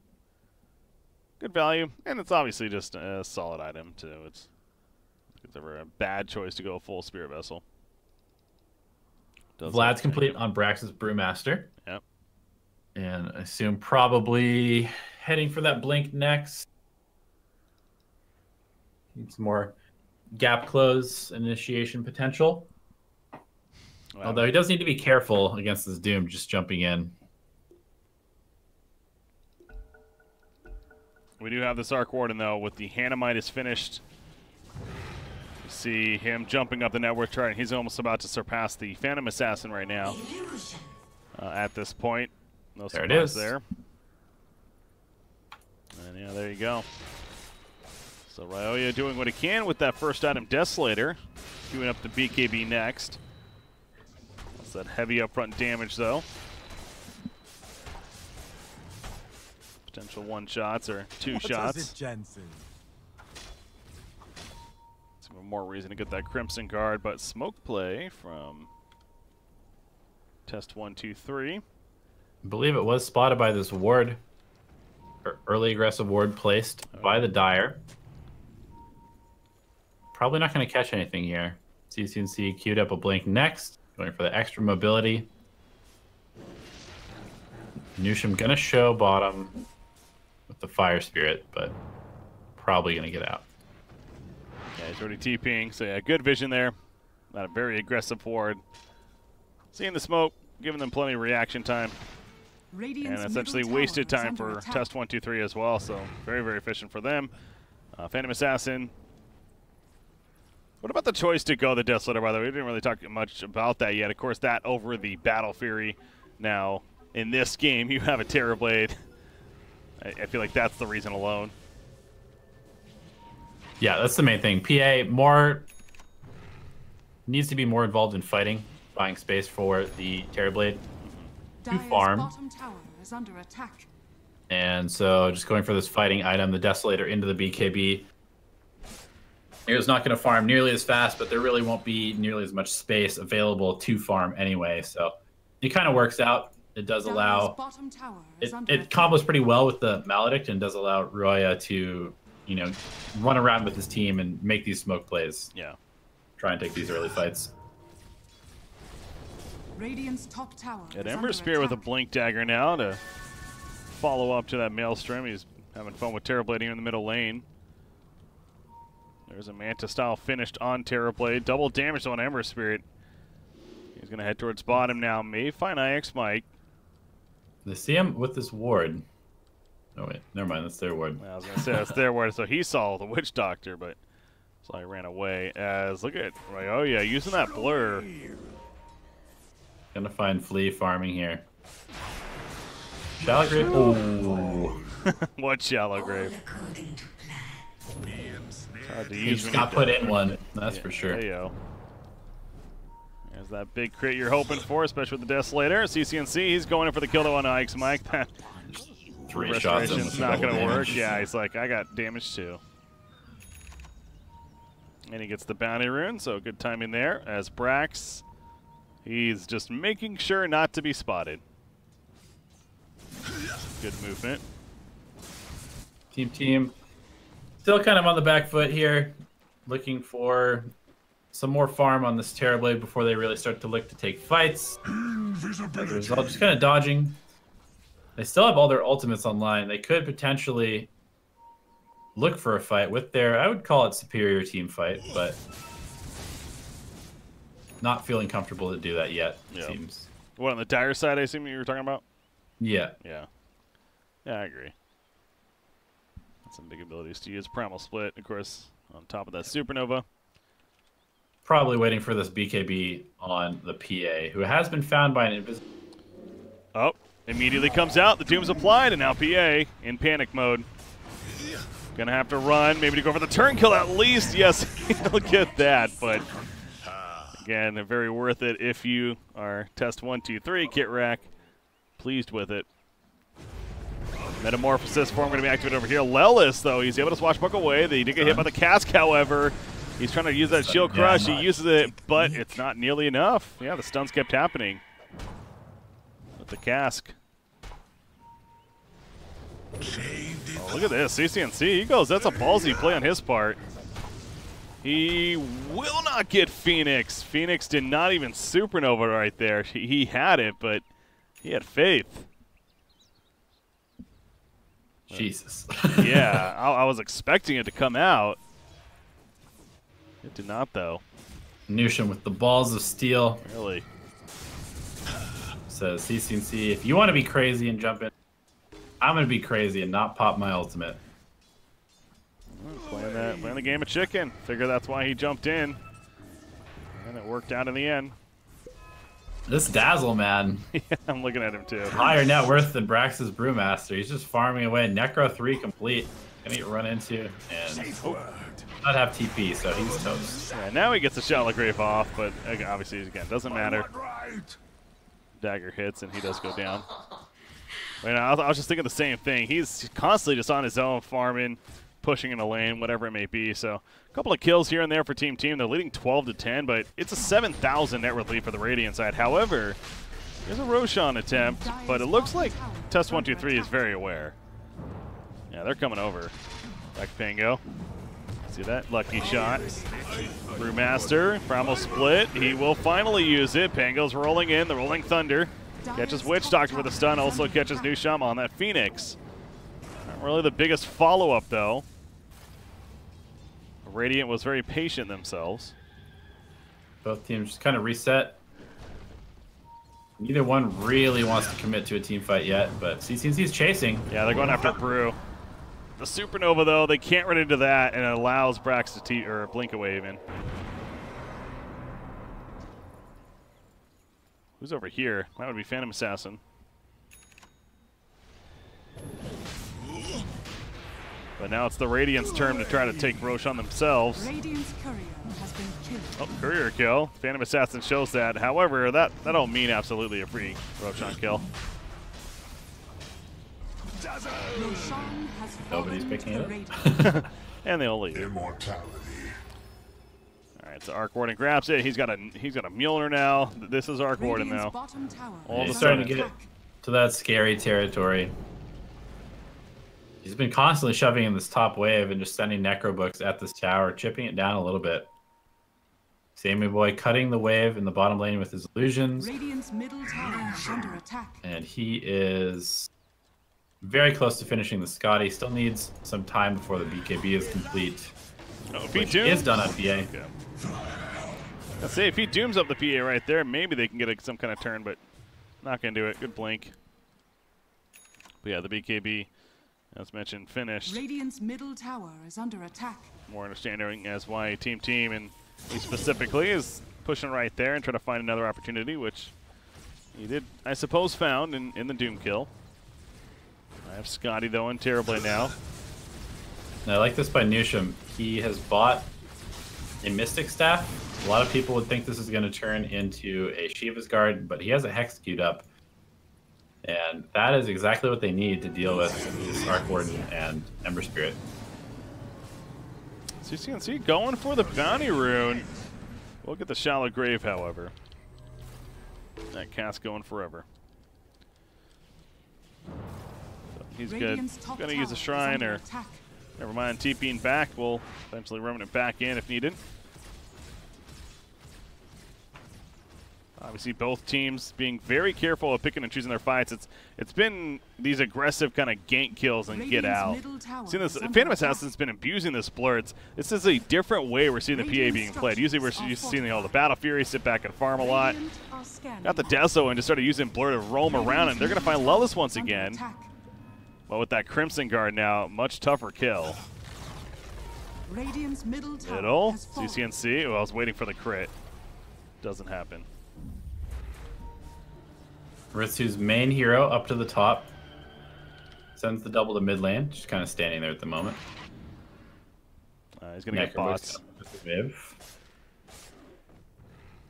Good value, and it's obviously just a solid item too. It's ever a bad choice to go full Spirit Vessel. Vlad's complete on Brax's Brewmaster. Yep. And I assume probably heading for that Blink next. Needs more gap close initiation potential. Wow. Although he does need to be careful against this Doom just jumping in. We do have this Arc Warden, though, with the Hanamite is finished. You see him jumping up the network chart, and he's almost about to surpass the Phantom Assassin right now. At this point. No surprise there. And yeah, there you go. So Ryoya doing what he can with that first item, Desolator. Queuing up the BKB next. That's that heavy upfront damage, though. Potential 1-shots or 2-shots. Some more reason to get that Crimson Guard, but smoke play from test321. I believe it was spotted by this ward. Early aggressive ward placed by the Dire. Probably not going to catch anything here. CCNC queued up a Blink next. Going for the extra mobility. Nusham going to show bottom with the Fire Spirit, but probably going to get out. Yeah, he's already TPing, so yeah, good vision there. Not a very aggressive ward. Seeing the smoke, giving them plenty of reaction time. Radiant's And essentially middle wasted tower is time under for attack. test 1, 2, 3 as well. So very, very efficient for them. Phantom Assassin. What about the choice to go the Desolator, by the way? We didn't really talk much about that yet. Of course, that over the Battle Fury. Now, in this game, you have a Terrorblade. I feel like that's the reason alone. Yeah, that's the main thing. PA needs to be more involved in fighting, buying space for the Terrorblade to Dire's farm. bottom tower is under attack. And so just going for this fighting item, the Desolator into the BKB. Hero's not going to farm nearly as fast, but there really won't be nearly as much space available to farm anyway. So it kind of works out. It does Dire's allow... bottom tower is under It attack. combos pretty well with the Maledict and does allow Roya to, you know, run around with his team and make these smoke plays. Yeah. Try and take these early fights. Radiant's top tower At is Ember under Spear with a attack. Blink Dagger now to follow up to that Maelstrom. He's having fun with Terrorblade here in the middle lane. There's a Manta-style finished on Terrorblade. Double damage on Ember Spirit. He's going to head towards bottom now. May find IX Mike. They see him with this ward. Oh, wait. Never mind. That's their ward. I was going to say that's their word. So he saw the Witch Doctor, but so he ran away. As look at, like, oh yeah, using that blur. Gonna find Flea farming here. Shallow Grave. Oh. What Shallow Grave? Hard to He use just when got you- put in one. That's for sure. There you go. There's that big crit you're hoping for, especially with the Desolator. CCNC, he's going in for the kill though on IX Mike. That 3 shots in restoration's with not double going to work. damage. Yeah, he's like, I got damage too. And he gets the bounty rune, so good timing there. As Brax, he's just making sure not to be spotted. Good movement. Team. Still kind of on the back foot here. Looking for some more farm on this Terrorblade before they really start to look to take fights. As a result, just kind of dodging. They still have all their ultimates online. They could potentially look for a fight with their, I would call it superior team fight, but not feeling comfortable to do that yet, it Yeah. seems. What, on the dire side, I assume you were talking about? Yeah. Yeah. Yeah, I agree. Some big abilities to use. Primal Split, of course, on top of that Supernova. Probably waiting for this BKB on the PA, who has been found by an invisible... Oh, immediately comes out. The Doom's applied, and now PA in panic mode. Gonna have to run, maybe to go for the turn kill at least. Yes, he'll get that, but again, very worth it if you are test 1, 2, 3, Kit Rack. Pleased with it. Metamorphosis form going to be activated over here. Lelis, though, he's able to swashbuck away. They did get hit by the cask, however. He's trying to use that shield crush. He uses it, but it's not nearly enough. Yeah, the stuns kept happening with the cask. Oh, look at this. CCNC, he goes. That's a ballsy play on his part. He will not get Phoenix. Phoenix did not even Supernova right there. He had it, but he had faith. Jesus. Yeah, I was expecting it to come out. It did not, though. Newsham with the balls of steel. Really. Says CCNC, if you want to be crazy and jump in, I'm going to be crazy and not pop my ultimate. Playing the game of chicken. Figure that's why he jumped in. And it worked out in the end. This Dazzle, man. Yeah, I'm looking at him, too. Higher net worth than Brax's Brewmaster. He's just farming away. Necro 3 complete. Gonna get run into and not have TP, so he's toast. Yeah, now he gets a Shallow Grave off, but obviously, again, doesn't matter. Dagger hits, and he does go down. But, I was just thinking the same thing. He's constantly just on his own, farming, pushing in a lane, whatever it may be. So a couple of kills here and there for Team. They're leading 12-10, but it's a 7,000 net worth lead for the Radiant side. However, there's a Roshan attempt, but it looks like Test 1, 2, 3 is very aware. Yeah, they're coming over. Back Pango. See that? Lucky shot. Brewmaster, Primal Split. He will finally use it. Pango's rolling in. The Rolling Thunder. Catches Witch Doctor with a stun. Also catches New Shama on that Phoenix. Not really the biggest follow-up, though. Radiant was very patient themselves. Both teams just kind of reset. Neither one really wants to commit to a team fight yet, but CCNC's chasing. Yeah, they're going after Brew. The Supernova, though, they can't run into that, and it allows Brax to blink away even. Who's over here? That would be Phantom Assassin. But now it's the Radiant's turn to try to take Roshan themselves. Radiant's courier has been killed. Oh, courier kill. Phantom Assassin shows that. However, that don't mean absolutely a free Roshan kill. Roshan has Nobody's fallen picking to it the up. Radiant. And they'll leave. Immortality. All right, so Arc Warden grabs it. He's got a Mjolnir now. This is Arc Warden now. Radiant's bottom tower All of He's a starting sudden. to get to that scary territory. He's been constantly shoving in this top wave and just sending Necro Books at this tower, chipping it down a little bit. Sammy Boy cutting the wave in the bottom lane with his illusions. Radiant's middle tower is under attack. And he is very close to finishing the Scotty. Still needs some time before the BKB is complete. Oh, if he Which dooms, is done on PA. yeah. Let's say if he dooms up the PA right there, maybe they can get some kind of turn, but not going to do it. Good blink. But yeah, the BKB, as mentioned, finished. Radiant's middle tower is under attack. More understanding as why Team and he specifically is pushing right there and trying to find another opportunity, which he did, I suppose, found in the Doom kill. I have Scotty, though, in Terribly now. And I like this by Nusham. He has bought a Mystic Staff. A lot of people would think this is going to turn into a Shiva's Guard, but he has a Hex queued up. And that is exactly what they need to deal with this Arc Warden and Ember Spirit. CCNC going for the Bounty Rune. We'll get the Shallow Grave, however. That cast going forever. So he's good. Radiant's top Going to use a tower is Shrine under or, attack. never mind, TPing back. We'll eventually Remnant back in if needed. Obviously, both teams being very careful of picking and choosing their fights. It's been these aggressive kind of gank kills and get Radiant's out. middle tower Seen this, is under Phantom attack. Assassin's been abusing this blur. This is a different way we're seeing the PA Radiant being played. Usually we're structures used to are seeing all the Battle Fury sit back and farm a lot. Radiant are scanning. Got the Deso and just started using blur to roam around, and they're going to find Lullis once Under again. attack. But with that Crimson Guard now, much tougher kill. Radiant's middle tower Middle, has fallen. CCNC. Oh, I was waiting for the crit. Doesn't happen. Ritsu's main hero up to the top. Sends the double to mid lane, just kind of standing there at the moment. He's going to get bots. Viv.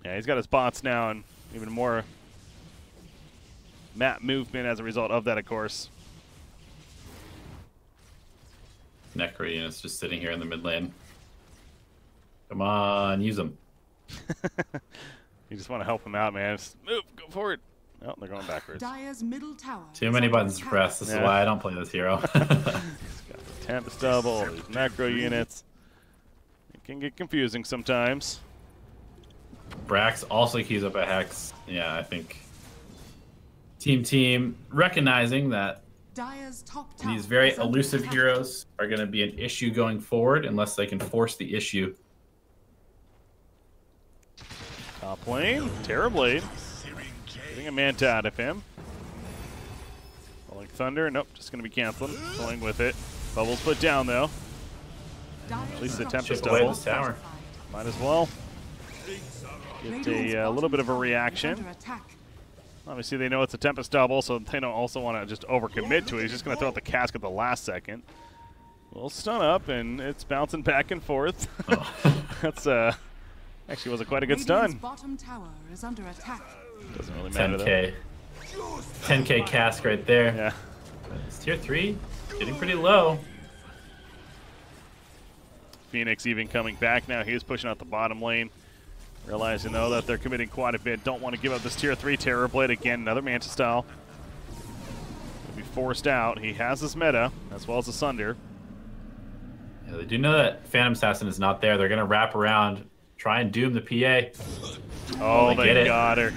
Yeah, he's got his bots now and even more map movement as a result of that, of course. Necro units just sitting here in the mid lane. Come on, use them. You just want to help him out, man. Just move, go forward. Oh, they're going backwards. Dire's middle tower Too is many under buttons to attack. press. This is Yeah. why I don't play this hero. He's got the Tempest double, these Necro units. It can get confusing sometimes. Brax also keys up a Hex. Yeah, I think Team recognizing that Dire's top tower these very is under elusive attack. heroes are going to be an issue going forward unless they can force the issue. Top lane, Terrorblade. Getting a Manta out of him. Rolling Thunder, nope, just going to be canceling. Going with it. Bubbles put down, though. Dire's At least the structures Tempest Chip away double. this tower. Might as well. Get Radiant's a little bottom bit of a tower is reaction. under attack. Obviously, they know it's a Tempest double, so they don't also want to just overcommit to it. He's just going to throw out the cask at the last second. We'll stun up, and it's bouncing back and forth. Oh. That's actually was quite a good Radiant's stun. bottom tower is under attack. Doesn't really matter though. 10k. 10k cask right there. Yeah. It's tier 3. Getting pretty low. Phoenix even coming back now. He is pushing out the bottom lane. Realizing, though, that they're committing quite a bit. Don't want to give up this tier 3 Terrorblade again. Another Manta style. Will be forced out. He has his meta, as well as the Sunder. Yeah, they do know that Phantom Assassin is not there. They're going to wrap around, try and doom the PA. Oh, they get they it. got her.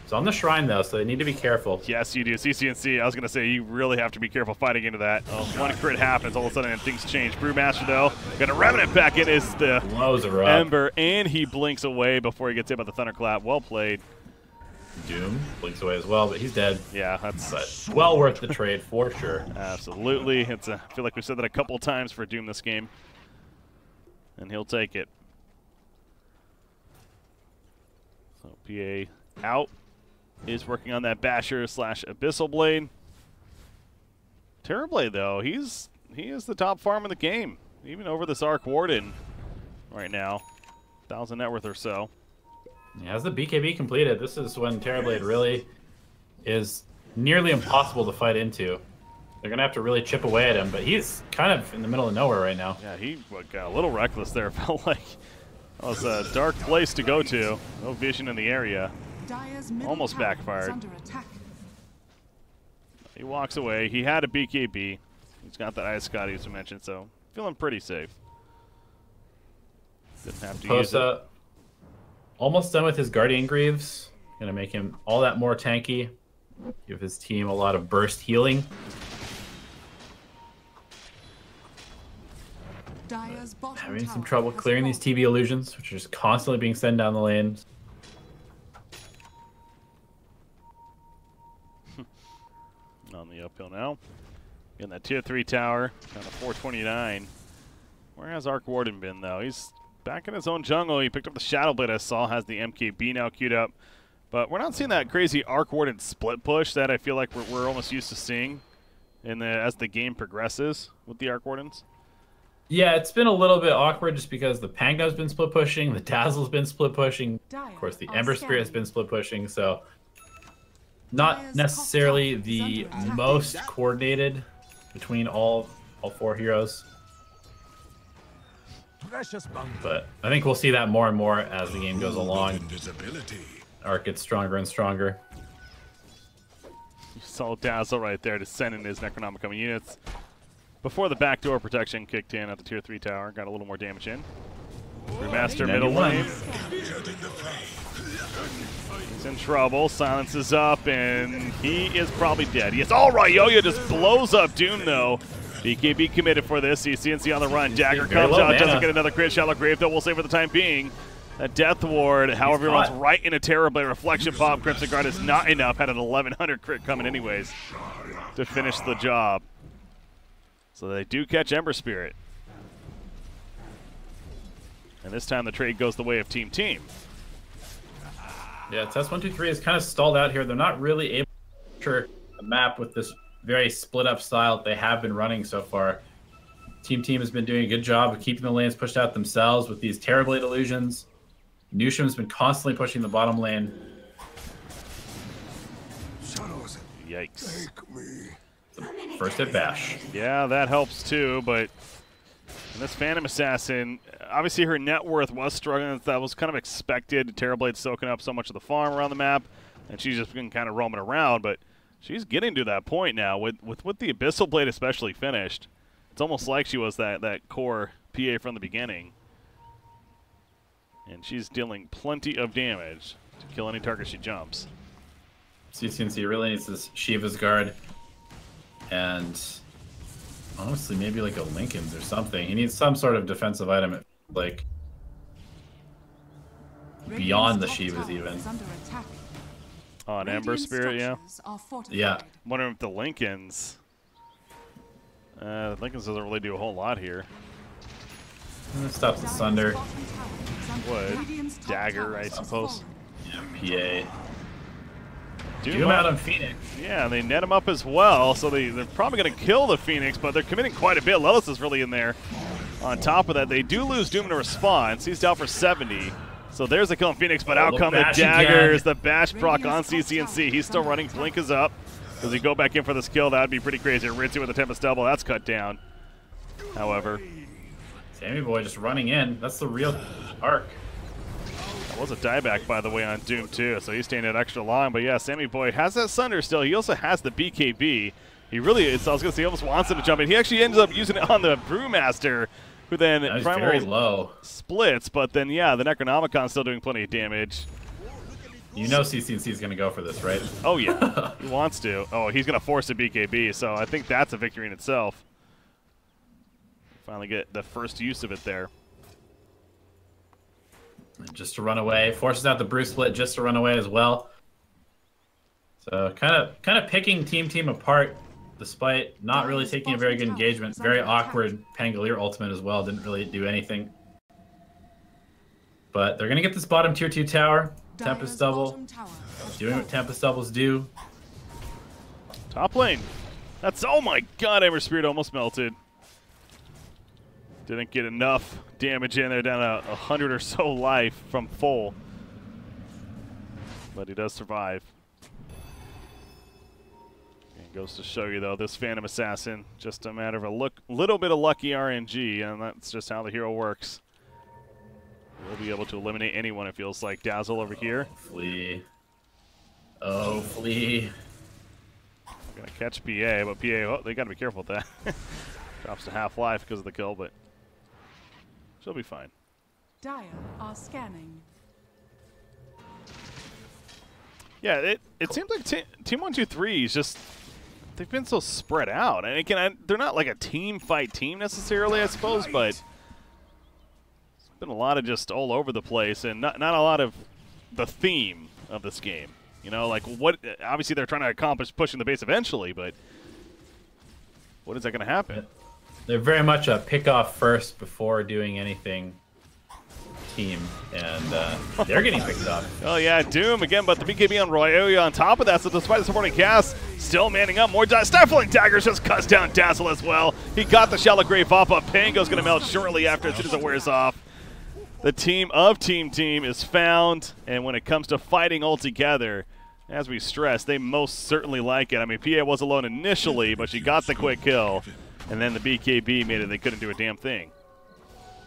It's on the shrine, though, so they need to be careful. Yes, you do. CCNC, I was going to say, you really have to be careful fighting into that. Oh, one crit happens, all of a sudden, and things change. Brewmaster, though, going to Remnant back in is the Blows her up. Ember, and he blinks away before he gets hit by the Thunderclap. Well played. Doom blinks away as well, but he's dead. Yeah, that's But well worth the trade for sure. absolutely. I feel like we've said that a couple times for Doom this game, and he'll take it. So PA out is working on that Basher / Abyssal Blade. Terrorblade though, he is the top farm in the game, even over this Arc Warden right now, 1,000 net worth or so. He has the BKB completed. This is when Terrorblade really is nearly impossible to fight into. They're gonna have to really chip away at him, but he's kind of in the middle of nowhere right now. Yeah, he got a little reckless there. Felt like that was a dark place to go to. No vision in the area. Dire's middle Almost tower is backfired. under attack. He walks away. He had a BKB. He's got that Ice Scott you mentioned, so feeling pretty safe. Didn't have to use it. Almost done with his Guardian Greaves. Gonna make him all that more tanky. Give his team a lot of burst healing. Dire's bottom Having some tower trouble has clearing these fallen. TB illusions, which are just constantly being sent down the lane. On the uphill now. Getting that tier 3 tower, down to 429. Where has Arc Warden been, though? He's back in his own jungle. He picked up the Shadow Blade I saw, has the MKB now queued up. But we're not seeing that crazy Arc Warden split push that I feel like we're almost used to seeing as the game progresses with the Arc Wardens. Yeah, it's been a little bit awkward just because the Pango's been split pushing, the Dazzle's been split pushing, of course the Ember Spirit has been split pushing, so not necessarily the most coordinated between all four heroes. But I think we'll see that more and more as the game goes along. Arc gets stronger and stronger. You saw Dazzle right there to send in his Necronomicon units. Before the backdoor protection kicked in at the tier 3 tower, got a little more damage in. Remaster middle lane. He's in trouble. Silence is up, and he is probably dead. Yes. All right, Yo-Yo just blows up Doom, though. BKB committed for this. CNC on the run. Dagger comes out, doesn't get another crit. Shallow Grave, though, we'll say for the time being. A Death Ward, however, runs right into Terrorblade. Reflection Pop. Crimson Guard is not enough. Had an 1100 crit coming anyways to finish the job. So they do catch Ember Spirit. And this time the trade goes the way of Team. Yeah, Test 123 is kind of stalled out here. They're not really able to capture the map with this very split up style that they have been running so far. Team has been doing a good job of keeping the lanes pushed out themselves with these Terrorblade illusions. Newsham's been constantly pushing the bottom lane. Yikes. First hit bash. Yeah, that helps too, but this Phantom Assassin, obviously her net worth was struggling. That was kind of expected. Terrorblade's soaking up so much of the farm around the map, and she's just been kind of roaming around, but she's getting to that point now. With the Abyssal Blade especially finished, it's almost like she was that core PA from the beginning. And she's dealing plenty of damage to kill any target she jumps. CNC really needs this Shiva's Guard. And honestly, maybe like a Lincoln's or something. He needs some sort of defensive item, like beyond the Shivas even. Oh, an Ember Spirit, yeah. Yeah. I'm wondering if the Lincolns doesn't really do a whole lot here. It stops the Sunder. Would. Dagger, I suppose. Yeah, PA. Doom out on Phoenix. Yeah, they net him up as well, so they're probably going to kill the Phoenix, but they're committing quite a bit. Lelis is really in there. On top of that, they do lose Doom in a response. He's down for 70. So there's the kill on Phoenix, but out come the daggers. The bash proc on CNC. He's still running. Blink is up. Does he go back in for this kill? That would be pretty crazy. Ritzy with the Tempest double. That's cut down. However, Sammy Boy just running in. That's the real arc. That was a dieback, by the way, on Doom, too, so he's staying at extra long. But, yeah, Sammy Boy has that Sunder still. He also has the BKB. He really, I was going to say, he almost wants him to jump in. He actually ends up using it on the Brewmaster, who then very low splits. But then, yeah, the Necronomicon's still doing plenty of damage. You know CNC is going to go for this, right? Oh, yeah. He wants to. Oh, he's going to force a BKB, so I think that's a victory in itself. Finally get the first use of it there. Just to run away. Forces out the Brew split just to run away as well. So kind of picking team apart, despite not really taking a very good engagement. Very awkward Pangolier ultimate as well. Didn't really do anything. But they're gonna get this bottom tier 2 tower. Tempest double, doing what Tempest doubles do. Top lane. That's, oh my god, Ember Spirit almost melted. Didn't get enough damage in there, down to 100 or so life from full. But he does survive. And goes to show you, though, this Phantom Assassin, just a matter of a little bit of lucky RNG, and that's just how the hero works. We'll be able to eliminate anyone, it feels like. Dazzle over here. Flee. Oh, flee. Gonna catch PA, but PA, oh, they gotta be careful with that. Drops to half life because of the kill, but she'll be fine. Dire are scanning. Yeah, it seems like Team 123 is just, they've been so spread out. And again, they're not like a team fight team necessarily, I suppose, but it's been a lot of just all over the place and not a lot of the theme of this game. You know, like what, obviously they're trying to accomplish pushing the base eventually, but what is that going to happen? They're very much a pick off first before doing anything team, and they're getting picked off. Oh yeah, Doom again, but the BKB on Royoyo on top of that, so despite the supporting cast, still manning up. More Stifling Daggers just cuts down Dazzle as well. He got the Shallow Grave off, but Pango's going to melt shortly after as soon as it wears off. The team of Team is found, and when it comes to fighting all together, as we stress, they most certainly like it. I mean, PA was alone initially, but she got the quick kill, and then the BKB made it they couldn't do a damn thing.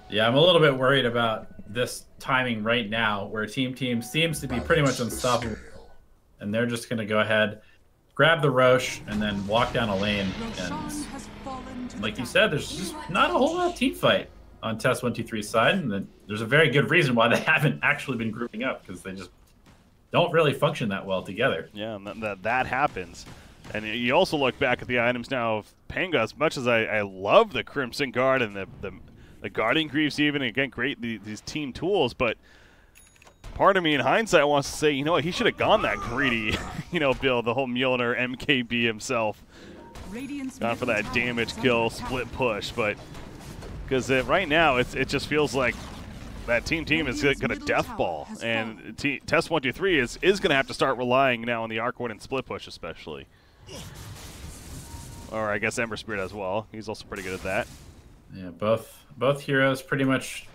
Yeah, I'm a little bit worried about this timing right now, where Team seems to be pretty much unstoppable, and they're just going to go ahead, grab the Roche, and then walk down a lane. And like you said, there's just not a whole lot of team fight on test123's side, and then there's a very good reason why they haven't actually been grouping up, because they just don't really function that well together. Yeah, and that happens. And you also look back at the items now of Pango. As much as I love the Crimson Guard and the Guardian Greaves even, again, great these team tools, but part of me in hindsight wants to say, you know what, he should have gone that greedy, you know, build, the whole Mjolnir MKB himself. Gone for that damage kill, split push, but because right now it just feels like that team is going to death ball, and Test 123 is going to have to start relying now on the Arc Ward and split push especially. Or I guess Ember Spirit as well. He's also pretty good at that. Yeah, both heroes pretty much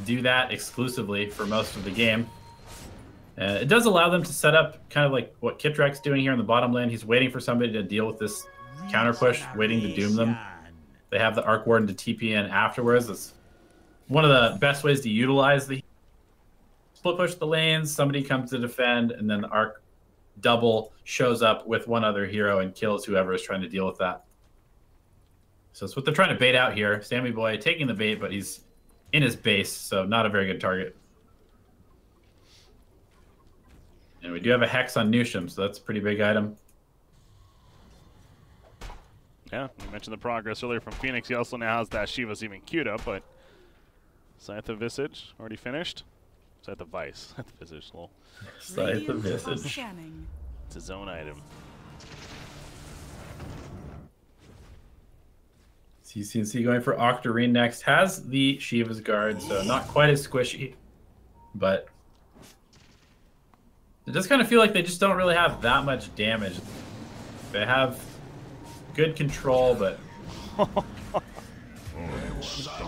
do that exclusively for most of the game. It does allow them to set up kind of like what Kitrek's doing here in the bottom lane. He's waiting for somebody to deal with this counter push, waiting to doom them. They have the Arc Warden to TP in afterwards. That's one of the best ways to utilize the split push the lanes. Somebody comes to defend, and then the Arc double shows up with one other hero and kills whoever is trying to deal with that. So that's what they're trying to bait out here. Sammy Boy taking the bait, but he's in his base, so not a very good target. And we do have a Hex on Newsham, so that's a pretty big item. Yeah, you mentioned the progress earlier from Phoenix. He also now has that Shiva's even queued up, but Scythe of Visage already finished. Scythe of Vice. Scythe of Visage, lol. Scythe of Visage. It's his own item. CCNC going for Octarine next. Has the Shiva's Guard, so not quite as squishy, but it does kind of feel like they just don't really have that much damage. They have good control, but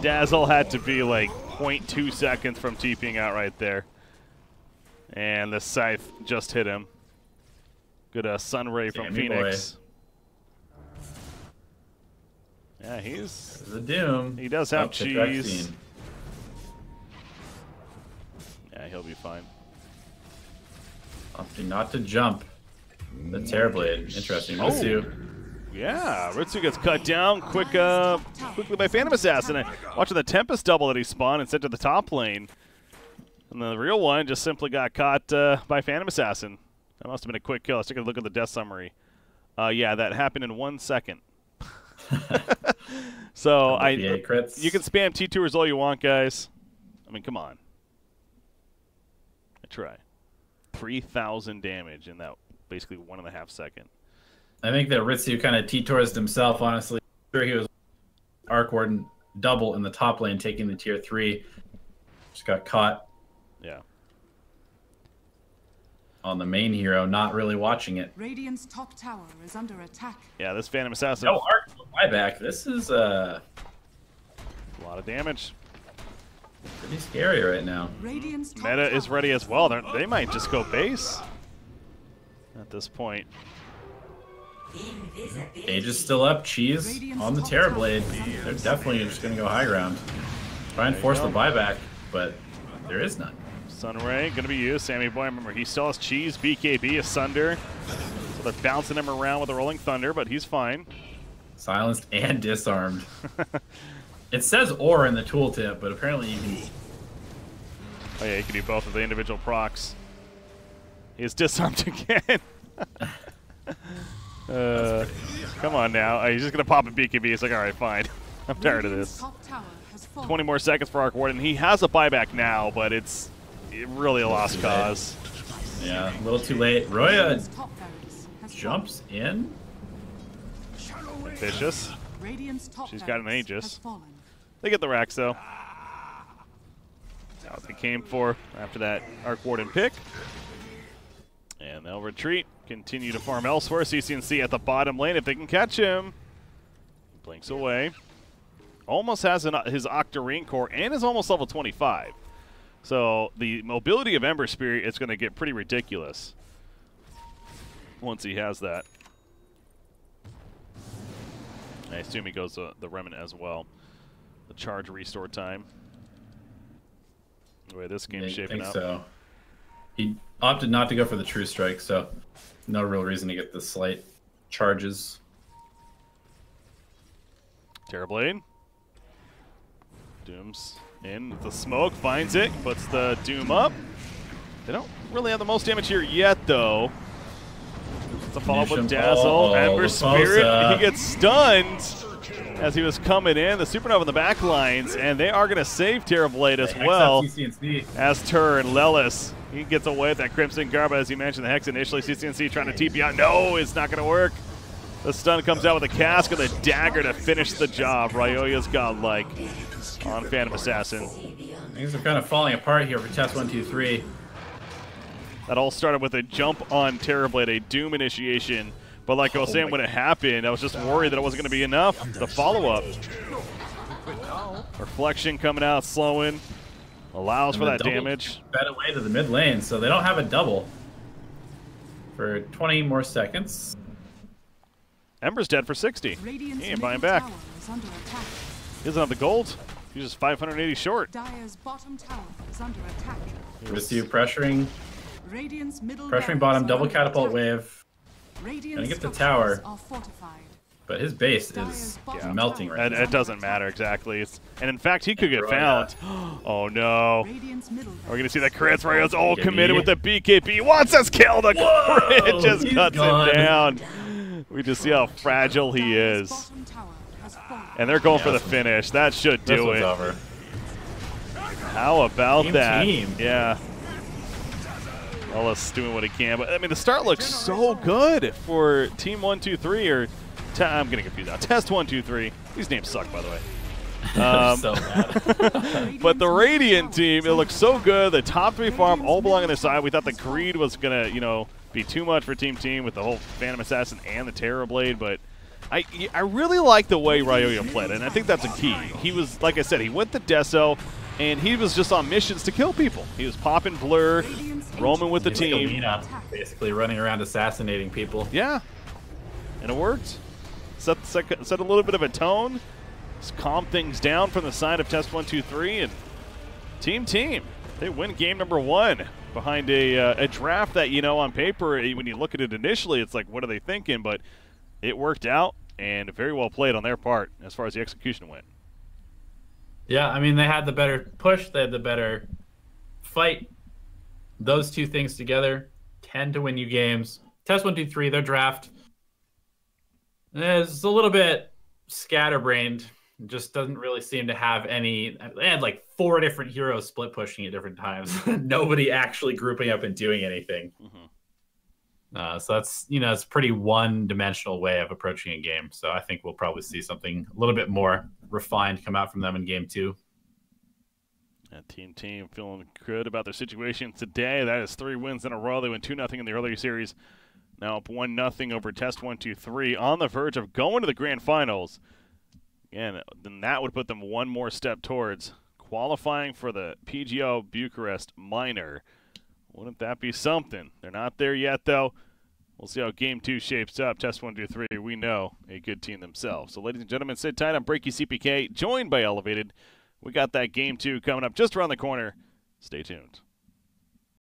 Dazzle had to be like 0.2 seconds from TPing out right there. And the Scythe just hit him. Good Sunray from Phoenix. Boy. Yeah, he's the Doom. He does have cheese. Yeah, he'll be fine. Opting not to jump. The Terrorblade. Interesting. Ritsu. Yeah, Ritsu gets cut down quickly by Phantom Assassin. Watching the Tempest double that he spawned and sent to the top lane. And the real one just simply got caught by Phantom Assassin. That must have been a quick kill. Let's take a look at the death summary. Yeah, that happened in 1 second. So you can spam T2ers all you want, guys. I mean, come on. I try. 3,000 damage in that basically 1.5 seconds. I think that Ritsu kind of T-Toursed himself, honestly. Sure, he was Arc Warden double in the top lane, taking the tier 3. Just got caught. Yeah. On the main hero, not really watching it. Radiant's top tower is under attack. Yeah, this Phantom Assassin. No Arc buyback. This is a lot of damage. Pretty scary right now. Radiant's top Meta is tower ready as has well. fallen. They might just go base at this point. Age is still up. Cheese on the Terrorblade. They're definitely just going to go high ground. Try and force the buyback, but there is none. Sunray going to be used. Sammy Boy, remember, he still has Cheese, BKB, Asunder. So they're bouncing him around with a Rolling Thunder, but he's fine. Silenced and disarmed. It says or in the tooltip, but apparently you can... Oh yeah, you can do both of the individual procs. He is disarmed again. Come on now. He's just going to pop a BKB. He's like, all right, fine. I'm tired of this. 20 more seconds for Arc Warden. He has a buyback now, but it's really a lost cause. Yeah, a little too late. Roya jumps in. Vicious. She's got an Aegis. They get the racks, though. That's what they came for after that Arc Warden pick. And they'll retreat. Continue to farm elsewhere. CCNC at the bottom lane if they can catch him. Blinks away. Almost has his Octarine core and is almost level 25. So the mobility of Ember Spirit is going to get pretty ridiculous once he has that. I assume he goes the Remnant as well. The charge restore time. The way this game's shaping up. So. He opted not to go for the True Strike, so no real reason to get the slight charges. Terrorblade. Doom's in with the smoke, finds it, puts the Doom up. They don't really have the most damage here yet, though. It's a follow-up with Dazzle. Ember Spirit, he gets stunned as he was coming in. The Supernova in the back lines, and they are going to save Terrorblade as well as Turn Lelis. He gets away with that Crimson Garb, as you mentioned, the Hex initially. CCNC trying to TP out. No, it's not going to work. The stun comes out with a cask and the dagger to finish the job. Ryoya's godlike on Phantom Assassin. Things are kind of falling apart here for test123. That all started with a jump on Terrorblade, a Doom initiation. But like I was saying, when it happened, I was just worried that it wasn't going to be enough. The follow-up. Reflection coming out, slowing. Allows for that damage. Fed away to the mid lane, so they don't have a double for 20 more seconds. Ember's dead for 60. He ain't buying back. He doesn't have the gold. He's just 580 short. Dire's bottom tower is under attack. Ritsu pressuring. Pressuring bottom, double catapult wave. Gonna get the tower. But his base is melting right now. It doesn't matter exactly. And in fact, he could get found. Oh no. Are we going to see the crits? Ryo's all committed with the BKB. Wants us kill. The crit just cuts him down. We just see how fragile he is. And they're going for the finish. That should do it. Over. How about that? Team. Yeah. Ellis doing what he can. But I mean, the start looks so good for Team 123 or I'm getting confused now. Test 123. These names suck, by the way. So bad. But the Radiant team, it looks so good. The top 3 farm all belong on their side. We thought the Greed was gonna, be too much for Team with the whole Phantom Assassin and the Terrorblade. But I really like the way Ryoya played, and I think that's a key. He was, like I said, he went to Deso, and he was just on missions to kill people. He was popping Blur, roaming with the team. Basically running around assassinating people. Yeah, and it worked. Set a little bit of a tone. Just calm things down from the side of Test 123, and Team. They win game number 1 behind a draft that, on paper, when you look at it initially, it's like, what are they thinking? But it worked out, and very well played on their part as far as the execution went. Yeah, I mean, they had the better push. They had the better fight. Those two things together tend to win you games. Test 123, their draft is a little bit scatterbrained. Just doesn't really seem to have any. They had like 4 different heroes split pushing at different times. Nobody actually grouping up and doing anything. So that's, it's a pretty one-dimensional way of approaching a game. So I think we'll probably see something a little bit more refined come out from them in game 2. Team feeling good about their situation today. That is 3 wins in a row. They went 2-0 in the earlier series. Now up 1-0 over test123, on the verge of going to the grand finals. Again, then that would put them one more step towards qualifying for the PGO Bucharest minor. Wouldn't that be something? They're not there yet, though. We'll see how game 2 shapes up. Test123, we know a good team themselves. So, ladies and gentlemen, sit tight. I'm BreakyCPK, joined by Elevated. We got that game 2 coming up just around the corner. Stay tuned.